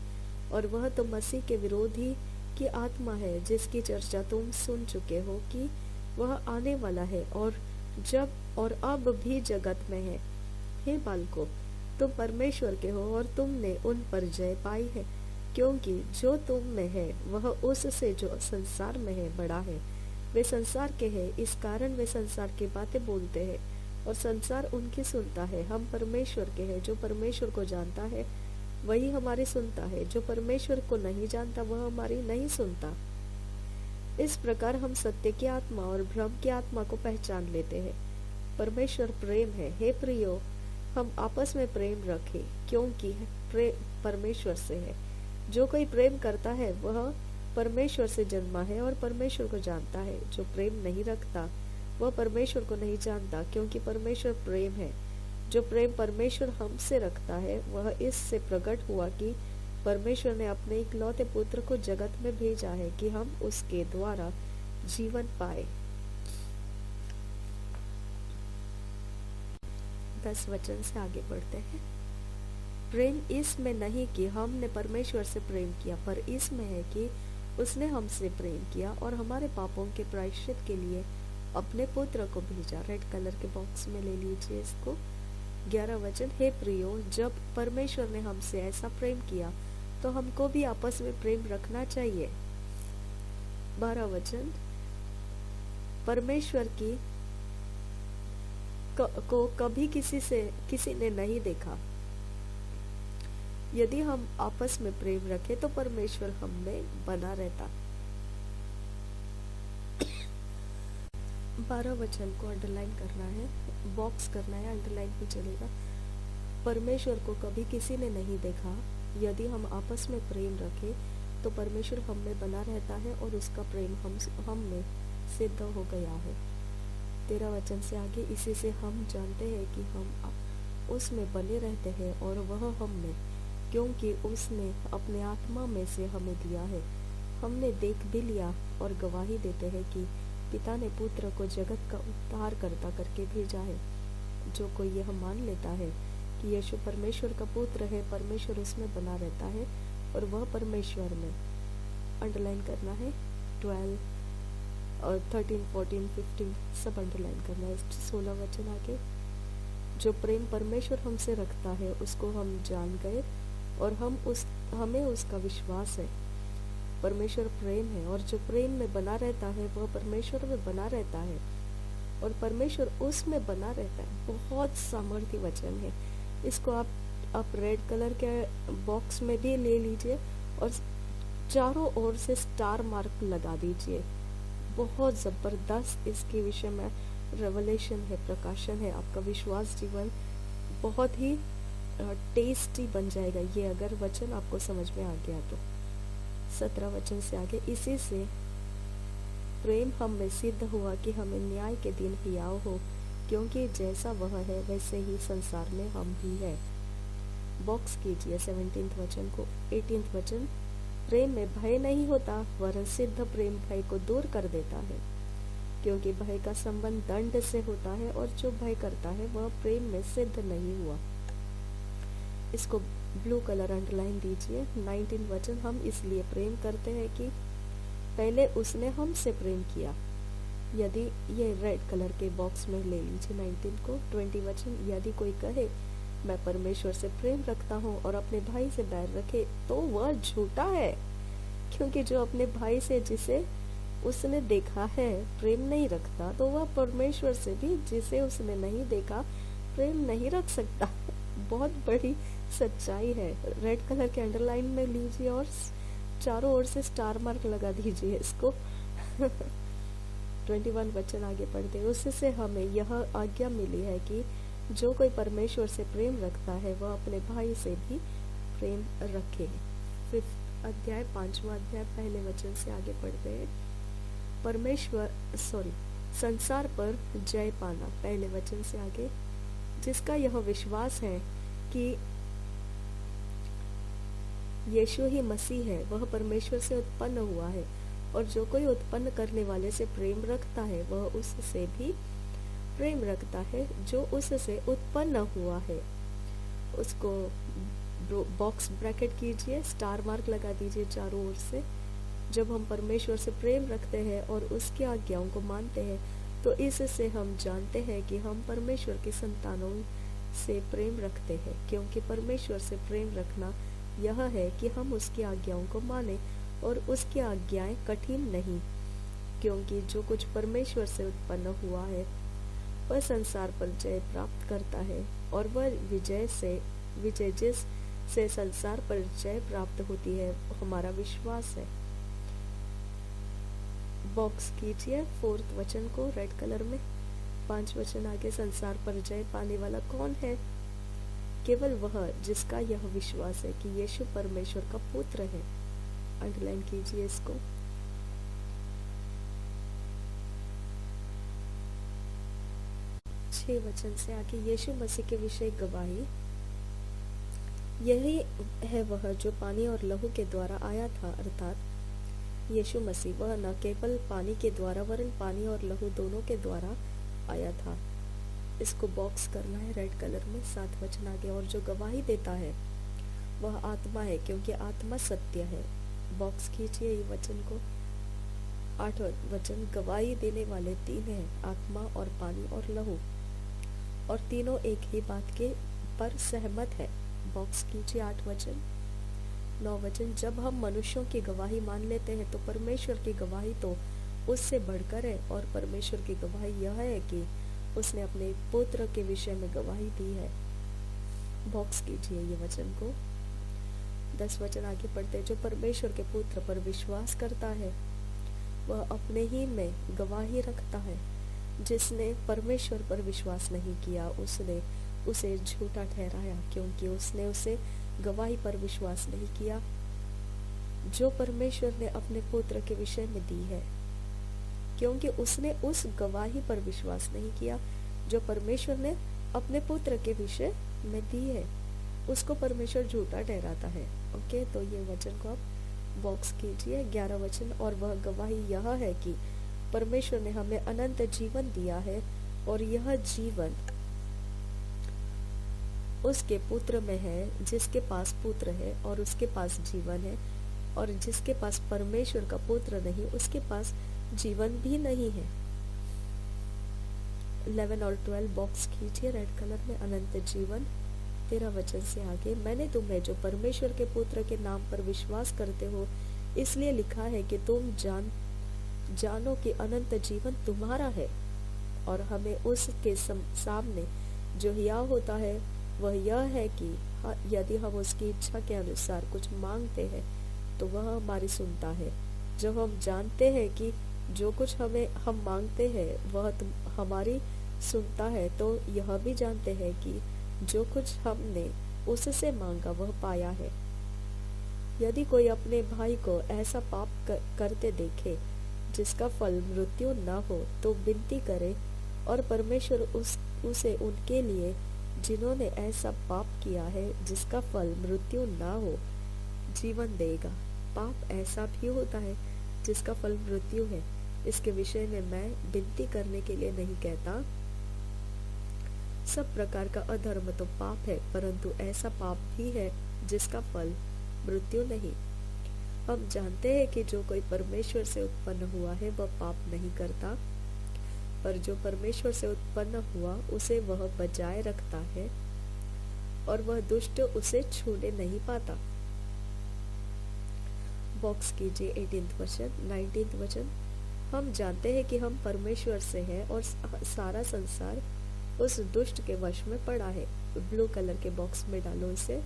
और वह तो मसीह के विरोधी की आत्मा है, जिसकी चर्चा तुम सुन चुके हो कि वह आने वाला है और जब और अब भी जगत में है। हे बालकों, तुम परमेश्वर के हो और तुमने उन पर जय पाई है, क्योंकि जो तुम में है वह उससे जो संसार में है बड़ा है। वे संसार के हैं, इस कारण वे संसार की बातें बोलते हैं और संसार उनकी सुनता है। हम परमेश्वर के हैं, जो परमेश्वर को जानता है वही हमारी सुनता है, जो परमेश्वर को नहीं जानता वह हमारी नहीं सुनता। इस प्रकार हम सत्य की आत्मा और भ्रम की आत्मा को पहचान लेते हैं। परमेश्वर प्रेम है। हे प्रियो, हम आपस में प्रेम रखें, क्योंकि परमेश्वर से है। जो कोई प्रेम करता है वह परमेश्वर से जन्मा है और परमेश्वर को जानता है। जो प्रेम नहीं रखता वह परमेश्वर को नहीं जानता, क्योंकि परमेश्वर प्रेम है। जो प्रेम परमेश्वर हमसे रखता है वह इससे प्रकट हुआ कि परमेश्वर ने अपने इकलौते पुत्र को जगत में भेजा है कि हम उसके द्वारा जीवन पाए। 10 वचन से आगे बढ़ते हैं। प्रेम इसमें नहीं कि हमने परमेश्वर से प्रेम किया, पर इसमें है कि उसने हमसे प्रेम किया और हमारे पापों के प्रायश्चित के लिए अपने पुत्र को भेजा। रेड कलर के बॉक्स में ले लीजिए इसको। 11 वचन। हे प्रियो, जब परमेश्वर ने हमसे ऐसा प्रेम किया तो हमको भी आपस में प्रेम रखना चाहिए। 12 वचन। परमेश्वर को कभी किसी ने नहीं देखा। यदि हम आपस में प्रेम रखें तो परमेश्वर हम में बना रहता। 12 वचन को अंडरलाइन करना है, बॉक्स करना है, अंडरलाइन भी चलेगा। परमेश्वर को कभी किसी ने नहीं देखा। यदि हम आपस में प्रेम रखें तो परमेश्वर हम में बना रहता है और उसका प्रेम हम में सिद्ध हो गया है। 13 वचन से आगे। इसी से हम जानते हैं कि हम उसमें बने रहते हैं और वह हम में, क्योंकि उसने अपने आत्मा में से हमें दिया है। हमने देख भी लिया और गवाही देते हैं कि पिता ने पुत्र को जगत का उद्धारकर्ता करके भेजा है। जो कोई यह मान लेता है कि यीशु परमेश्वर का पुत्र है, परमेश्वर उसमें बना रहता है और वह परमेश्वर में। अंडरलाइन करना है 12 और 13, 14, 15 सब अंडरलाइन करना है। 16 वचन आगे, जो प्रेम परमेश्वर हमसे रखता है उसको हम जान गए और हमें उसका विश्वास है। परमेश्वर प्रेम है और जो प्रेम में बना रहता है वह परमेश्वर में बना रहता है और परमेश्वर उसमें बना रहता है। बहुत सामर्थ्य वचन है। इसको आप रेड कलर के बॉक्स में भी ले लीजिए और चारों ओर से स्टार मार्क लगा दीजिए। बहुत ज़बरदस्त इसके विषय में रेवलेशन है, प्रकाशन है। आपका विश्वास जीवन बहुत ही टेस्टी बन जाएगा ये अगर वचन आपको समझ में आ गया तो। 17 वचन से आगे, इसी से प्रेम हम में सिद्ध हुआ कि हमें न्याय के दिन हियाव हो, क्योंकि जैसा वह है वैसे ही संसार में हम भी है। बॉक्स कीजिए 17 वचन को। 18 वचन, प्रेम में भय नहीं होता वरन सिद्ध प्रेम भय को दूर कर देता है, क्योंकि भय का संबंध दंड से होता है और जो भय करता है वह प्रेम में सिद्ध नहीं हुआ। इसको ब्लू कलर अंडरलाइन दीजिए। 19 वचन, हम इसलिए प्रेम करते हैं कि पहले उसने हमसे प्रेम किया। यदि ये रेड कलर के बॉक्स में ले लीजिए 19 को। 20 वचन, यदि कोई कहे मैं परमेश्वर से प्रेम रखता हूँ और अपने भाई से बैर रखे तो वह झूठा है, क्योंकि जो अपने भाई से जिसे उसने देखा है प्रेम नहीं रखता तो वह परमेश्वर से भी जिसे उसने नहीं देखा प्रेम नहीं रख सकता। बहुत बड़ी सच्चाई है। रेड कलर के अंडरलाइन में लीजिए और चारों ओर से स्टार मार्क लगा दीजिए इसको। 21 वचन आगे पढ़ते, उससे हमें यह आज्ञा मिली है कि जो कोई परमेश्वर से प्रेम रखता है वह अपने भाई से भी प्रेम रखे। 5वां अध्याय 5वां अध्याय पहले वचन से आगे पढ़ते हैं। संसार पर जय पाना, पहले वचन से आगे, जिसका यह विश्वास है कि यीशु ही मसीह है, वह परमेश्वर से उत्पन्न हुआ है और जो कोई उत्पन्न करने वाले से प्रेम रखता है वह उससे भी प्रेम रखता है जो उससे उत्पन्न हुआ है। उसको बॉक्स ब्रैकेट कीजिए, स्टार मार्क लगा दीजिए चारों ओर से। जब हम परमेश्वर से प्रेम रखते हैं और उसकी आज्ञाओं को मानते हैं तो इससे हम जानते हैं कि हम परमेश्वर की संतानों से प्रेम रखते हैं, क्योंकि परमेश्वर से प्रेम रखना यह है कि हम उसकी आज्ञाओं को माने और उसकी आज्ञाएं कठिन नहीं, क्योंकि जो कुछ परमेश्वर से उत्पन्न हुआ है वह संसार पर जय प्राप्त करता है और वह विजय जिस से संसार पर जय प्राप्त होती है हमारा विश्वास है। बॉक्स कीजिए 4 वचन को रेड कलर में। 5 वचन आगे, संसार पर जय पाने वाला कौन है? केवल वह जिसका यह विश्वास है कि यीशु परमेश्वर का पुत्र है। अंडरलाइन कीजिए इसको। छह वचन से आगे, यीशु मसीह के विषय गवाही, यही है वह जो पानी और लहू के द्वारा आया था, अर्थात यीशु मसीह वह न केवल पानी के द्वारा वरन पानी और लहू दोनों के द्वारा आया था। इसको बॉक्स करना है रेड कलर में। 7 वचन आगे, और जो गवाही देता है वह आत्मा है, क्योंकि आत्मा सत्य है। बॉक्स खींचिए ये वचन को। 8 वचन, गवाही देने वाले 3 हैं, आत्मा और पानी और लहू, और तीनों एक ही बात के पर सहमत है। बॉक्स कीजिए 8 वचन। 9 वचन, जब हम मनुष्यों की गवाही मान लेते हैं तो परमेश्वर की गवाही तो उससे बढ़कर है, और परमेश्वर की गवाही यह है कि उसने अपने पुत्र के विषय में गवाही दी है। बॉक्स कीजिए ये वचन को। 10 वचन आगे पढ़ते, जो परमेश्वर के पुत्र पर विश्वास करता है वह अपने ही में गवाही रखता है। जिसने परमेश्वर पर विश्वास नहीं किया उसने उसे झूठा ठहराया, क्योंकि उसने उसे गवाही पर विश्वास नहीं किया जो परमेश्वर ने अपने पुत्र के विषय में दी है। क्योंकि उसने उस गवाही पर विश्वास नहीं किया जो परमेश्वर ने अपने पुत्र के विषय में दी है, उसको परमेश्वर झूठा ठहराता है। ओके, तो ये वचन को आप बॉक्स कीजिए। 11 वचन, और वह गवाही यह है कि परमेश्वर ने हमें अनंत जीवन दिया है और यह जीवन उसके पुत्र में है। जिसके पास पुत्र है और उसके पास जीवन है, और जिसके पास परमेश्वर का पुत्र नहीं उसके पास जीवन भी नहीं है। 11 और 12 बॉक्स कीजिए रेड कलर में। अनंत जीवन 13 वचन से आगे, मैंने तुम्हें जो परमेश्वर के पुत्र के नाम पर विश्वास करते हो इसलिए लिखा है कि तुम जानो कि अनंत जीवन तुम्हारा है। और हमें उसके सामने जो हियाव होता है वह यह है कि यदि हम उसकी इच्छा के अनुसार कुछ मांगते हैं तो वह हमारी सुनता है। जब हम जानते हैं कि जो कुछ हम मांगते हैं वह हमारी सुनता है, तो यह भी जानते हैं कि जो कुछ हमने उससे मांगा वह पाया है। यदि कोई अपने भाई को ऐसा पाप करते देखे जिसका फल मृत्यु न हो तो विनती करे, और परमेश्वर उसे उनके लिए जिन्होंने ऐसा पाप किया है जिसका फल मृत्यु न हो जीवन देगा। पाप ऐसा भी होता है जिसका फल मृत्यु है। इसके विषय में मैं विनती करने के लिए नहीं कहता। सब प्रकार का अधर्म तो पाप है, परंतु ऐसा पाप भी है जिसका फल मृत्यु नहीं। हम जानते हैं कि जो कोई परमेश्वर से उत्पन्न हुआ है वह पाप नहीं करता, पर जो परमेश्वर से उत्पन्न हुआ उसे वह बचाए रखता है और वह दुष्ट उसे छूने नहीं पाता। बॉक्स कीजिए 18th वचन। 19th वचन, हम जानते हैं कि हम परमेश्वर से हैं और सारा संसार उस दुष्ट के वश में पड़ा है। ब्लू कलर के बॉक्स में डालो इसे।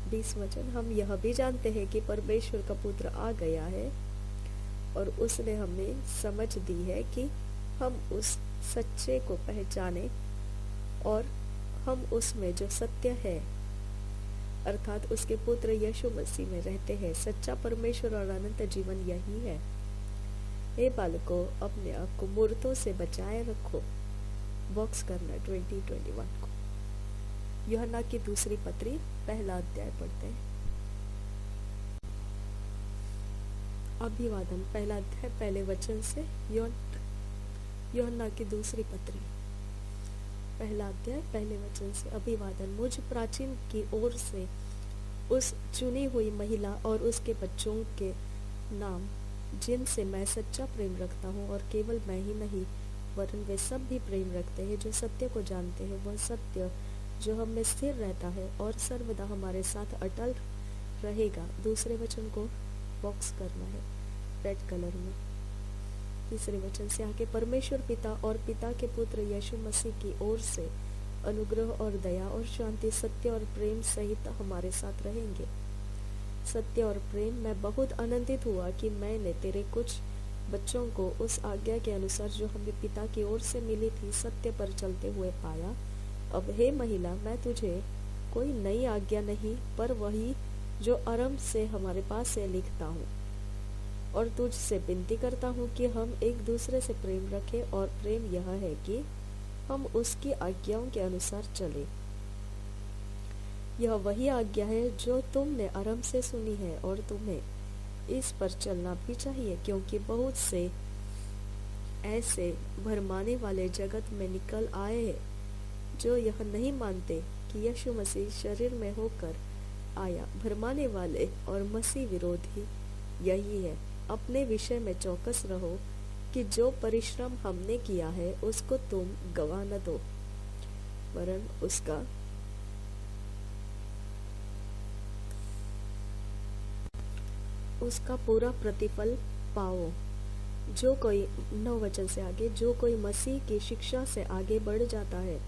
20 वचन, हम यह भी जानते हैं कि परमेश्वर का पुत्र आ गया है और उसने हमें समझ दी है कि हम उस सच्चे को पहचाने और हम उसमें जो सत्य है अर्थात उसके पुत्र यीशु मसीह में रहते हैं। सच्चा परमेश्वर और अनंत जीवन यही है। हे बालकों, अपने आप को मूर्तों से बचाए रखो। बॉक्स करना 2021 को। यूहन्ना की दूसरी पत्री पहला अध्याय पढ़ते हैं। अभिवादन पहला अध्याय पहले वचन से। यूहन्ना की दूसरी पत्री पहला अध्याय पहले वचन से। अभिवादन मुझ प्राचीन की ओर से उस चुनी हुई महिला और उसके बच्चों के नाम जिनसे मैं सच्चा प्रेम रखता हूँ, और केवल मैं ही नहीं वरन वे सब भी प्रेम रखते हैं जो सत्य को जानते हैं। वह सत्य जो हम में स्थिर रहता है और सर्वदा हमारे साथ अटल रहेगा। दूसरे वचन को बॉक्स करना है रेड कलर में। तीसरे वचन से आगे, परमेश्वर पिता और पिता के पुत्र यीशु मसीह की ओर से अनुग्रह और दया और शांति सत्य और प्रेम सहित हमारे साथ रहेंगे। सत्य और प्रेम, मैं बहुत आनंदित हुआ कि मैंने तेरे कुछ बच्चों को उस आज्ञा के अनुसार जो हमें पिता की ओर से मिली थी सत्य पर चलते हुए पाया। अब हे महिला, मैं तुझे कोई नई आज्ञा नहीं पर वही जो आरंभ से हमारे पास से लिखता हूँ, और तुझसे विनती करता हूँ कि हम एक दूसरे से प्रेम रखें, और प्रेम यह है कि हम उसकी आज्ञाओं के अनुसार चले। यह वही आज्ञा है जो तुमने आरंभ से सुनी है, और तुम्हें इस पर चलना भी चाहिए, क्योंकि बहुत से ऐसे भरमाने वाले जगत में निकल आए हैं जो यह नहीं मानते कि यीशु मसीह शरीर में होकर आया। भरमाने वाले और मसीह विरोधी यही है। अपने विषय में चौकस रहो कि जो परिश्रम हमने किया है उसको तुम गवा न दो, वरन उसका पूरा प्रतिफल पाओ। जो कोई 9 वचन से आगे, जो कोई मसीह की शिक्षा से आगे बढ़ जाता है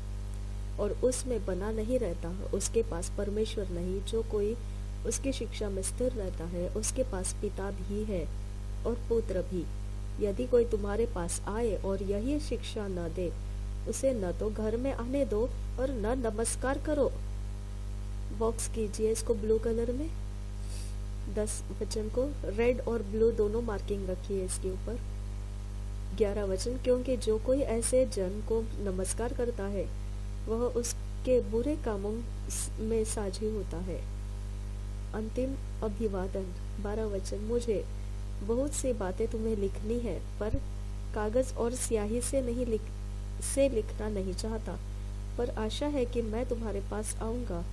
और उसमें बना नहीं रहता उसके पास परमेश्वर नहीं। जो कोई उसकी शिक्षा में स्थिर रहता है उसके पास पिता भी है और पुत्र भी। यदि कोई तुम्हारे पास आए और यही शिक्षा न दे, उसे न तो घर में आने दो और न नमस्कार करो। बॉक्स कीजिए इसको ब्लू कलर में। 10 वचन को रेड और ब्लू दोनों मार्किंग रखिए इसके ऊपर। 11 वचन, क्योंकि जो कोई ऐसे जन को नमस्कार करता है वह उसके बुरे कामों में साझी होता है। अंतिम अभिवादन 12 वचन, मुझे बहुत सी बातें तुम्हें लिखनी है, पर कागज और स्याही से लिखना नहीं चाहता, पर आशा है कि मैं तुम्हारे पास आऊंगा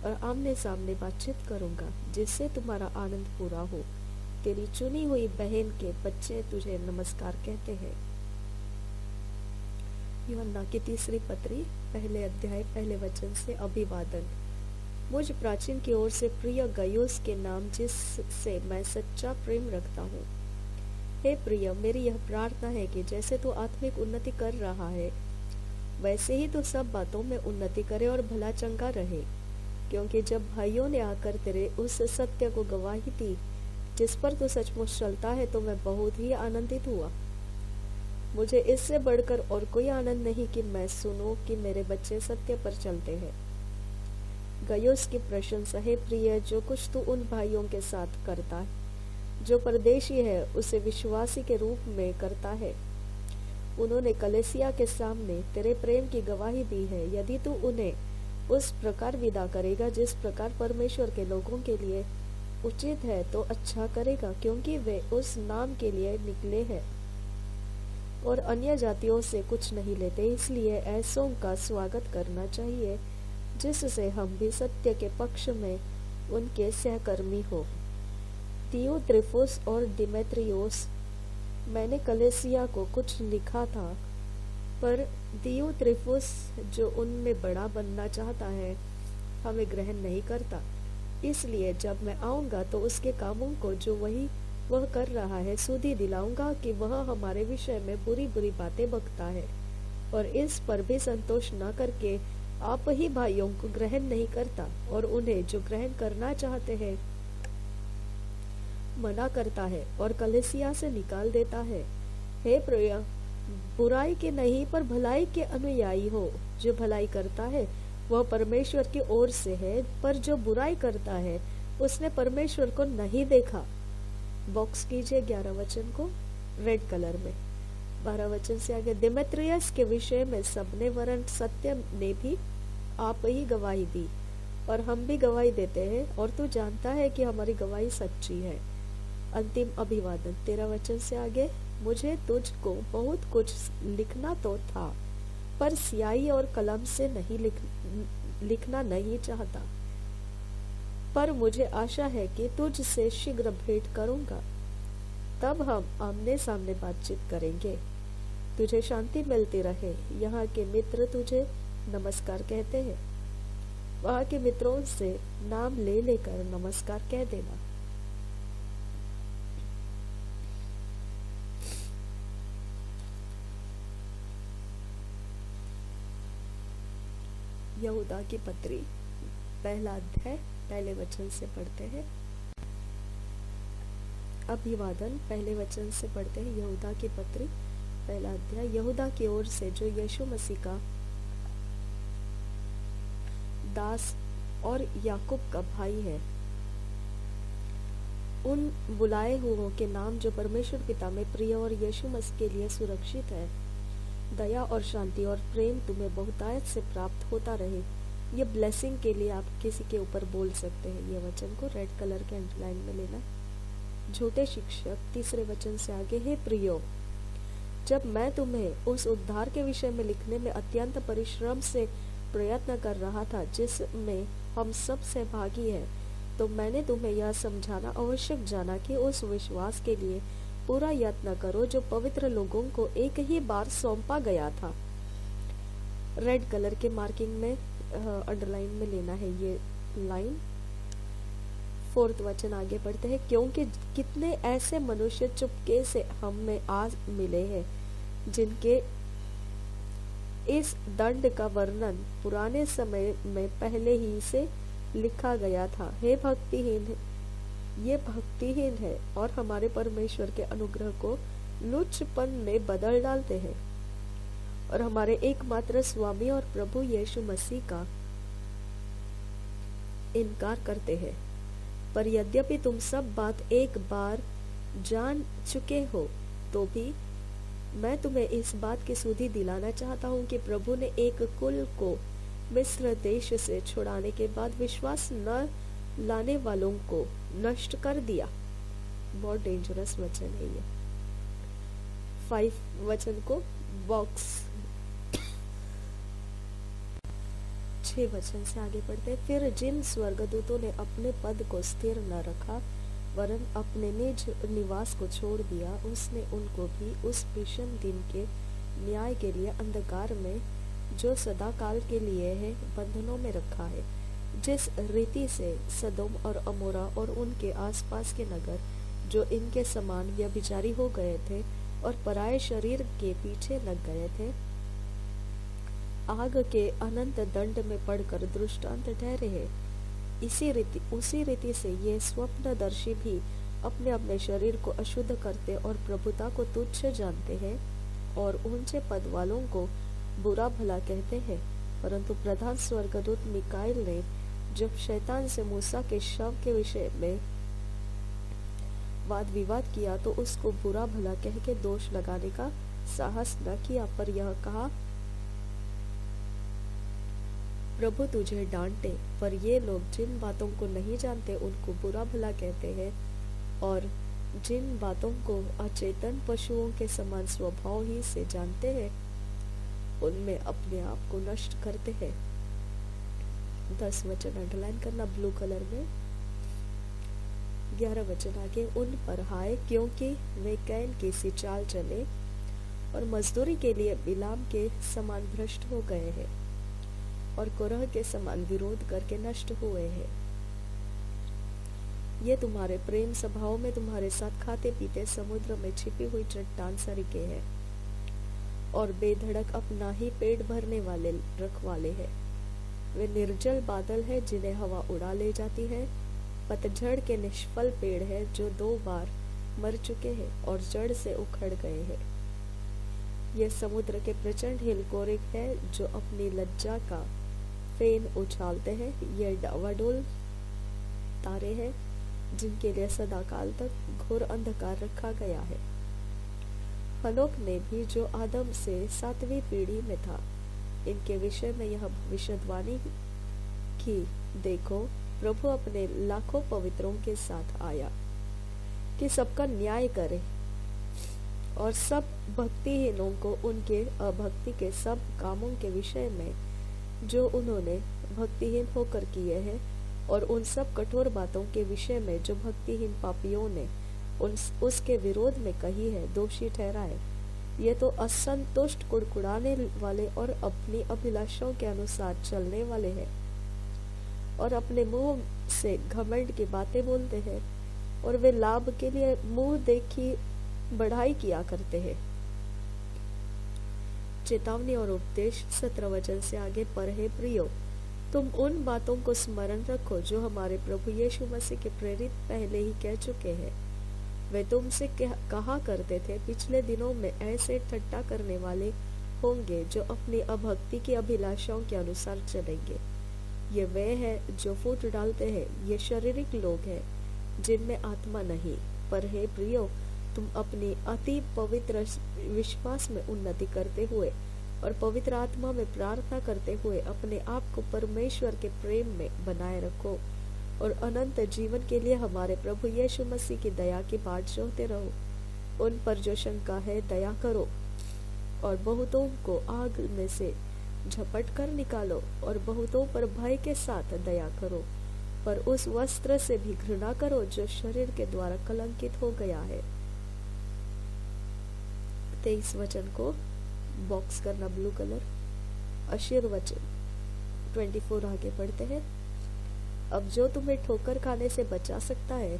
और आमने सामने बातचीत करूंगा, जिससे तुम्हारा आनंद पूरा हो। तेरी चुनी हुई बहन के बच्चे तुझे नमस्कार कहते हैं। यूहन्ना की तीसरी पत्री, पहले अध्याय, पहले वचन से। अभिवादन। मुझ प्राचीन की ओर से प्रिय गयुस के नाम, जिससे मैं सच्चा प्रेम रखता हूँ। हे प्रिय, मेरी यह प्रार्थना है कि जैसे तू आत्मिक उन्नति कर रहा है, वैसे ही तू सब बातों में उन्नति करे और भला चंगा रहे, क्योंकि जब भाइयों ने आकर तेरे उस सत्य को गवाही दी जिस पर तू सचमुच चलता है, तो मैं बहुत ही आनंदित हुआ। मुझे इससे बढ़कर और कोई आनंद नहीं कि मैं सुनूं कि मेरे बच्चे सत्य पर चलते हैं। गयुस की प्रशंसा है प्रिय, जो कुछ तू उन भाइयों के साथ करता है जो परदेशी है, उसे विश्वासी के रूप में करता है। उन्होंने कलेसिया के सामने तेरे प्रेम की गवाही दी है। यदि तू उन्हें उस प्रकार विदा करेगा जिस प्रकार परमेश्वर के लोगों के लिए उचित है, तो अच्छा करेगा, क्योंकि वे उस नाम के लिए निकले हैं और अन्य जातियों से कुछ नहीं लेते। इसलिए ऐसों का स्वागत करना चाहिए, जिससे हम भी सत्य के पक्ष में उनके सहकर्मी हो। थियोत्रिफुस और दिमेत्रियोस, मैंने कलेसिया को कुछ लिखा था, पर थियोत्रिफुस, जो उनमें बड़ा बनना चाहता है, हमें ग्रहण नहीं करता। इसलिए जब मैं आऊंगा तो उसके कामों को जो वह कर रहा है सुधि दिलाऊंगा कि वह हमारे विषय में बुरी बुरी बातें बकता है, और इस पर भी संतोष न करके आप ही भाइयों को ग्रहण नहीं करता, और उन्हें जो ग्रहण करना चाहते हैं मना करता है और कलेसिया से निकाल देता है। हे प्रिय, बुराई के नहीं पर भलाई के अनुयायी हो। जो भलाई करता है वह परमेश्वर की ओर से है, पर जो बुराई करता है उसने परमेश्वर को नहीं देखा। बॉक्स कीजिए 11 वचन को रेड कलर में। 12 वचन से आगे। दिमेत्रियस के विषय में सबने, वरन सत्य ने भी आप ही गवाही दी, और हम भी गवाही देते हैं, और तू जानता है कि हमारी गवाही सच्ची है। अंतिम अभिवादन 13 वचन से आगे। मुझे तुझको बहुत कुछ लिखना तो था, पर स्याही और कलम से नहीं लिखना नहीं चाहता, पर मुझे आशा है कि तुझसे शीघ्र भेंट करूंगा, तब हम आमने सामने बातचीत करेंगे। तुझे शांति मिलती रहे। यहाँ के मित्र तुझे नमस्कार कहते हैं। वहाँ के मित्रों से नाम ले लेकर नमस्कार कह देना। यहूदा की पत्री, पहला अध्याय, पहले वचन से पढ़ते हैं। अभिवादन, पहले वचन से पढ़ते हैं। यहूदा की पत्री, पहला अध्याय। यहूदा की ओर से, जो यीशु मसीह का दास और याकूब का भाई है, उन बुलाए हुओं के नाम जो परमेश्वर पिता में प्रिय और यीशु मसीह के लिए सुरक्षित है, दया और शांति और प्रेम तुम्हें बहुतायत से प्राप्त होता रहे। ये ब्लेसिंग के लिए आप किसी के ऊपर बोल सकते हैं। ये वचन को रेड कलर के अंडरलाइन में लेना। झूठे शिक्षक, तीसरे वचन से आगे। हे प्रियो, जब मैं तुम्हें उस उद्धार के विषय में लिखने में अत्यंत परिश्रम से प्रयत्न कर रहा था, जिसमें हम सब सहभागी हैं, तो मैंने तुम्हें यह समझाना आवश्यक जाना कि उस विश्वास के लिए पूरा यत्न करो जो पवित्र लोगों को एक ही बार सौंपा गया था। रेड कलर के मार्किंग में अंडरलाइन में लेना है ये लाइन। 4th वचन आगे बढ़ते हैं। क्योंकि कितने ऐसे मनुष्य चुपके से हम में आज मिले हैं, जिनके इस दंड का वर्णन पुराने समय में पहले ही से लिखा गया था। हे भक्तिहीन, ये भक्तिहीन है और हमारे परमेश्वर के अनुग्रह को लुच्चपन में बदल डालते हैं, और हमारे एकमात्र स्वामी और प्रभु यीशु मसीह का इनकार करते हैं। पर यद्यपि तुम सब बात एक बार जान चुके हो, तो भी मैं तुम्हें इस बात की सुधि दिलाना चाहता हूँ कि प्रभु ने एक कुल को मिस्र देश से छुड़ाने के बाद विश्वास न लाने वालों को नष्ट कर दिया। बहुत डेंजरस वचन है ये। 5 वचन को बॉक्स 6 वचन से आगे पढ़ते हैं। फिर जिन स्वर्गदूतों ने अपने पद को स्थिर न रखा, वरन अपने निज निवास को छोड़ दिया, उसने उनको भी उस भीषण दिन के न्याय के लिए अंधकार में, जो सदा काल के लिए है, बंधनों में रखा है। जिस रीति से सदोम और अमोरा और उनके आसपास के नगर, जो इनके समान व्यभिचारी हो गए थे और पराये शरीर के पीछे लग गए थे, आग के अनंत दंड में पड़कर दृष्टांत ठहरे हैं, उसी रीति से ये स्वप्नदर्शी भी अपने अपने शरीर को अशुद्ध करते और प्रभुता को तुच्छ जानते हैं और ऊंचे पद वालों को बुरा भला कहते हैं। परंतु प्रधान स्वर्गदूत मिकाइल ने जब शैतान से मूसा के शव के विषय में वाद विवाद किया तो उसको बुरा भला कह के दोष लगाने का साहस न किया, पर यह कहा, प्रभु तुझे डांटे, पर ये लोग जिन बातों को नहीं जानते उनको बुरा भला कहते हैं और जिन बातों को अचेतन पशुओं के समान स्वभाव ही से जानते हैं उनमें अपने आप को नष्ट करते हैं। 10 वचन अंडरलाइन करना ब्लू कलर में। 11 वचन आगे, उन पर हाय, क्योंकि वे कैन की सी चाल चले और मजदूरी के लिए बिलाम के समान भ्रष्ट हो गए हैं और कोरह के समान विरोध करके नष्ट हुए हैं। ये तुम्हारे प्रेम सभाओं में तुम्हारे साथ खाते पीते समुद्र में छिपी हुई चट्टान सरीखे हैं और बेधड़क अपना ही पेट भरने वाले रखवाले हैं। वे निर्जल बादल है जिन्हें हवा उड़ा ले जाती है, पतझड़ के निष्फल पेड़ है जो 2 बार मर चुके हैं और जड़ से उखड़ गए हैं। ये समुद्र के प्रचंड हिलकोरे है जो अपनी लज्जा का फेन उछालते हैं। ये डावाडोल तारे हैं जिनके लिए सदाकाल तक घोर अंधकार रखा गया है। हनोक ने भी जो आदम से 7वीं पीढ़ी में था, इनके विषय में यह भविष्यवाणी की, देखो प्रभु अपने लाखों पवित्रों के साथ आया कि सबका न्याय करे और सब भक्तिहीनों को उनके अभक्ति के सब कामों के विषय में जो उन्होंने भक्तिहीन होकर किए हैं और उन सब कठोर बातों के विषय में जो भक्तिहीन पापियों ने उसके विरोध में कही है, दोषी ठहराए। ये तो असंतुष्ट, कुड़कुड़ाने वाले और अपनी अभिलाषाओं के अनुसार चलने वाले हैं और अपने मुंह से घमंड की बातें बोलते हैं और वे लाभ के लिए मुंह देखी बढ़ाई किया करते हैं। चेतावनी और उपदेश 17 वचन से आगे, पर हे प्रियो, तुम उन बातों को स्मरण रखो जो हमारे प्रभु यीशु मसीह के प्रेरित पहले ही कह चुके हैं। वे तुमसे कहा करते थे, पिछले दिनों में ऐसे ठट्टा करने वाले होंगे जो अपनी अभक्ति की अभिलाषाओं के अनुसार चलेंगे। ये वे हैं जो फूट डालते हैं, ये शारीरिक लोग हैं जिनमें आत्मा नहीं। पर हे प्रियो, तुम अपनी अति पवित्र विश्वास में उन्नति करते हुए और पवित्र आत्मा में प्रार्थना करते हुए अपने आप को परमेश्वर के प्रेम में बनाए रखो और अनंत जीवन के लिए हमारे प्रभु यीशु मसीह की दया की बाट जोहते रहो। उन पर जो शंका है दया करो और बहुतों को आग में से झपट कर निकालो और बहुतों पर भय के साथ दया करो, पर उस वस्त्र से भी घृणा करो जो शरीर के द्वारा कलंकित हो गया है। 23 वचन को बॉक्स करना ब्लू कलर। अशीर वचन 24 आगे पढ़ते हैं। अब जो तुम्हें ठोकर खाने से बचा सकता है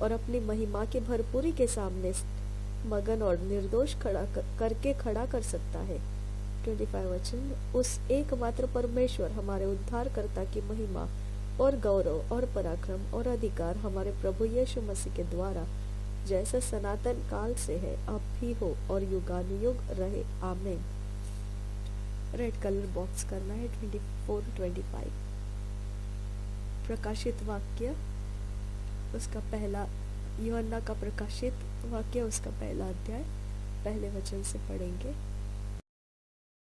और अपनी महिमा की भरपूरी के सामने मगन और निर्दोष करके खड़ा कर सकता है। 25 वचन, उस एकमात्र परमेश्वर हमारे उद्धारकर्ता की महिमा और गौरव और पराक्रम और अधिकार हमारे प्रभु यीशु मसीह के द्वारा जैसा सनातन काल से है, अब भी हो और युगानुयुग रहे, आमीन। रेड कलर बॉक्स करना है 24-25। प्रकाशित वाक्य उसका पहला, यूहन्ना का प्रकाशित वाक्य उसका पहला अध्याय पहले वचन से पढ़ेंगे।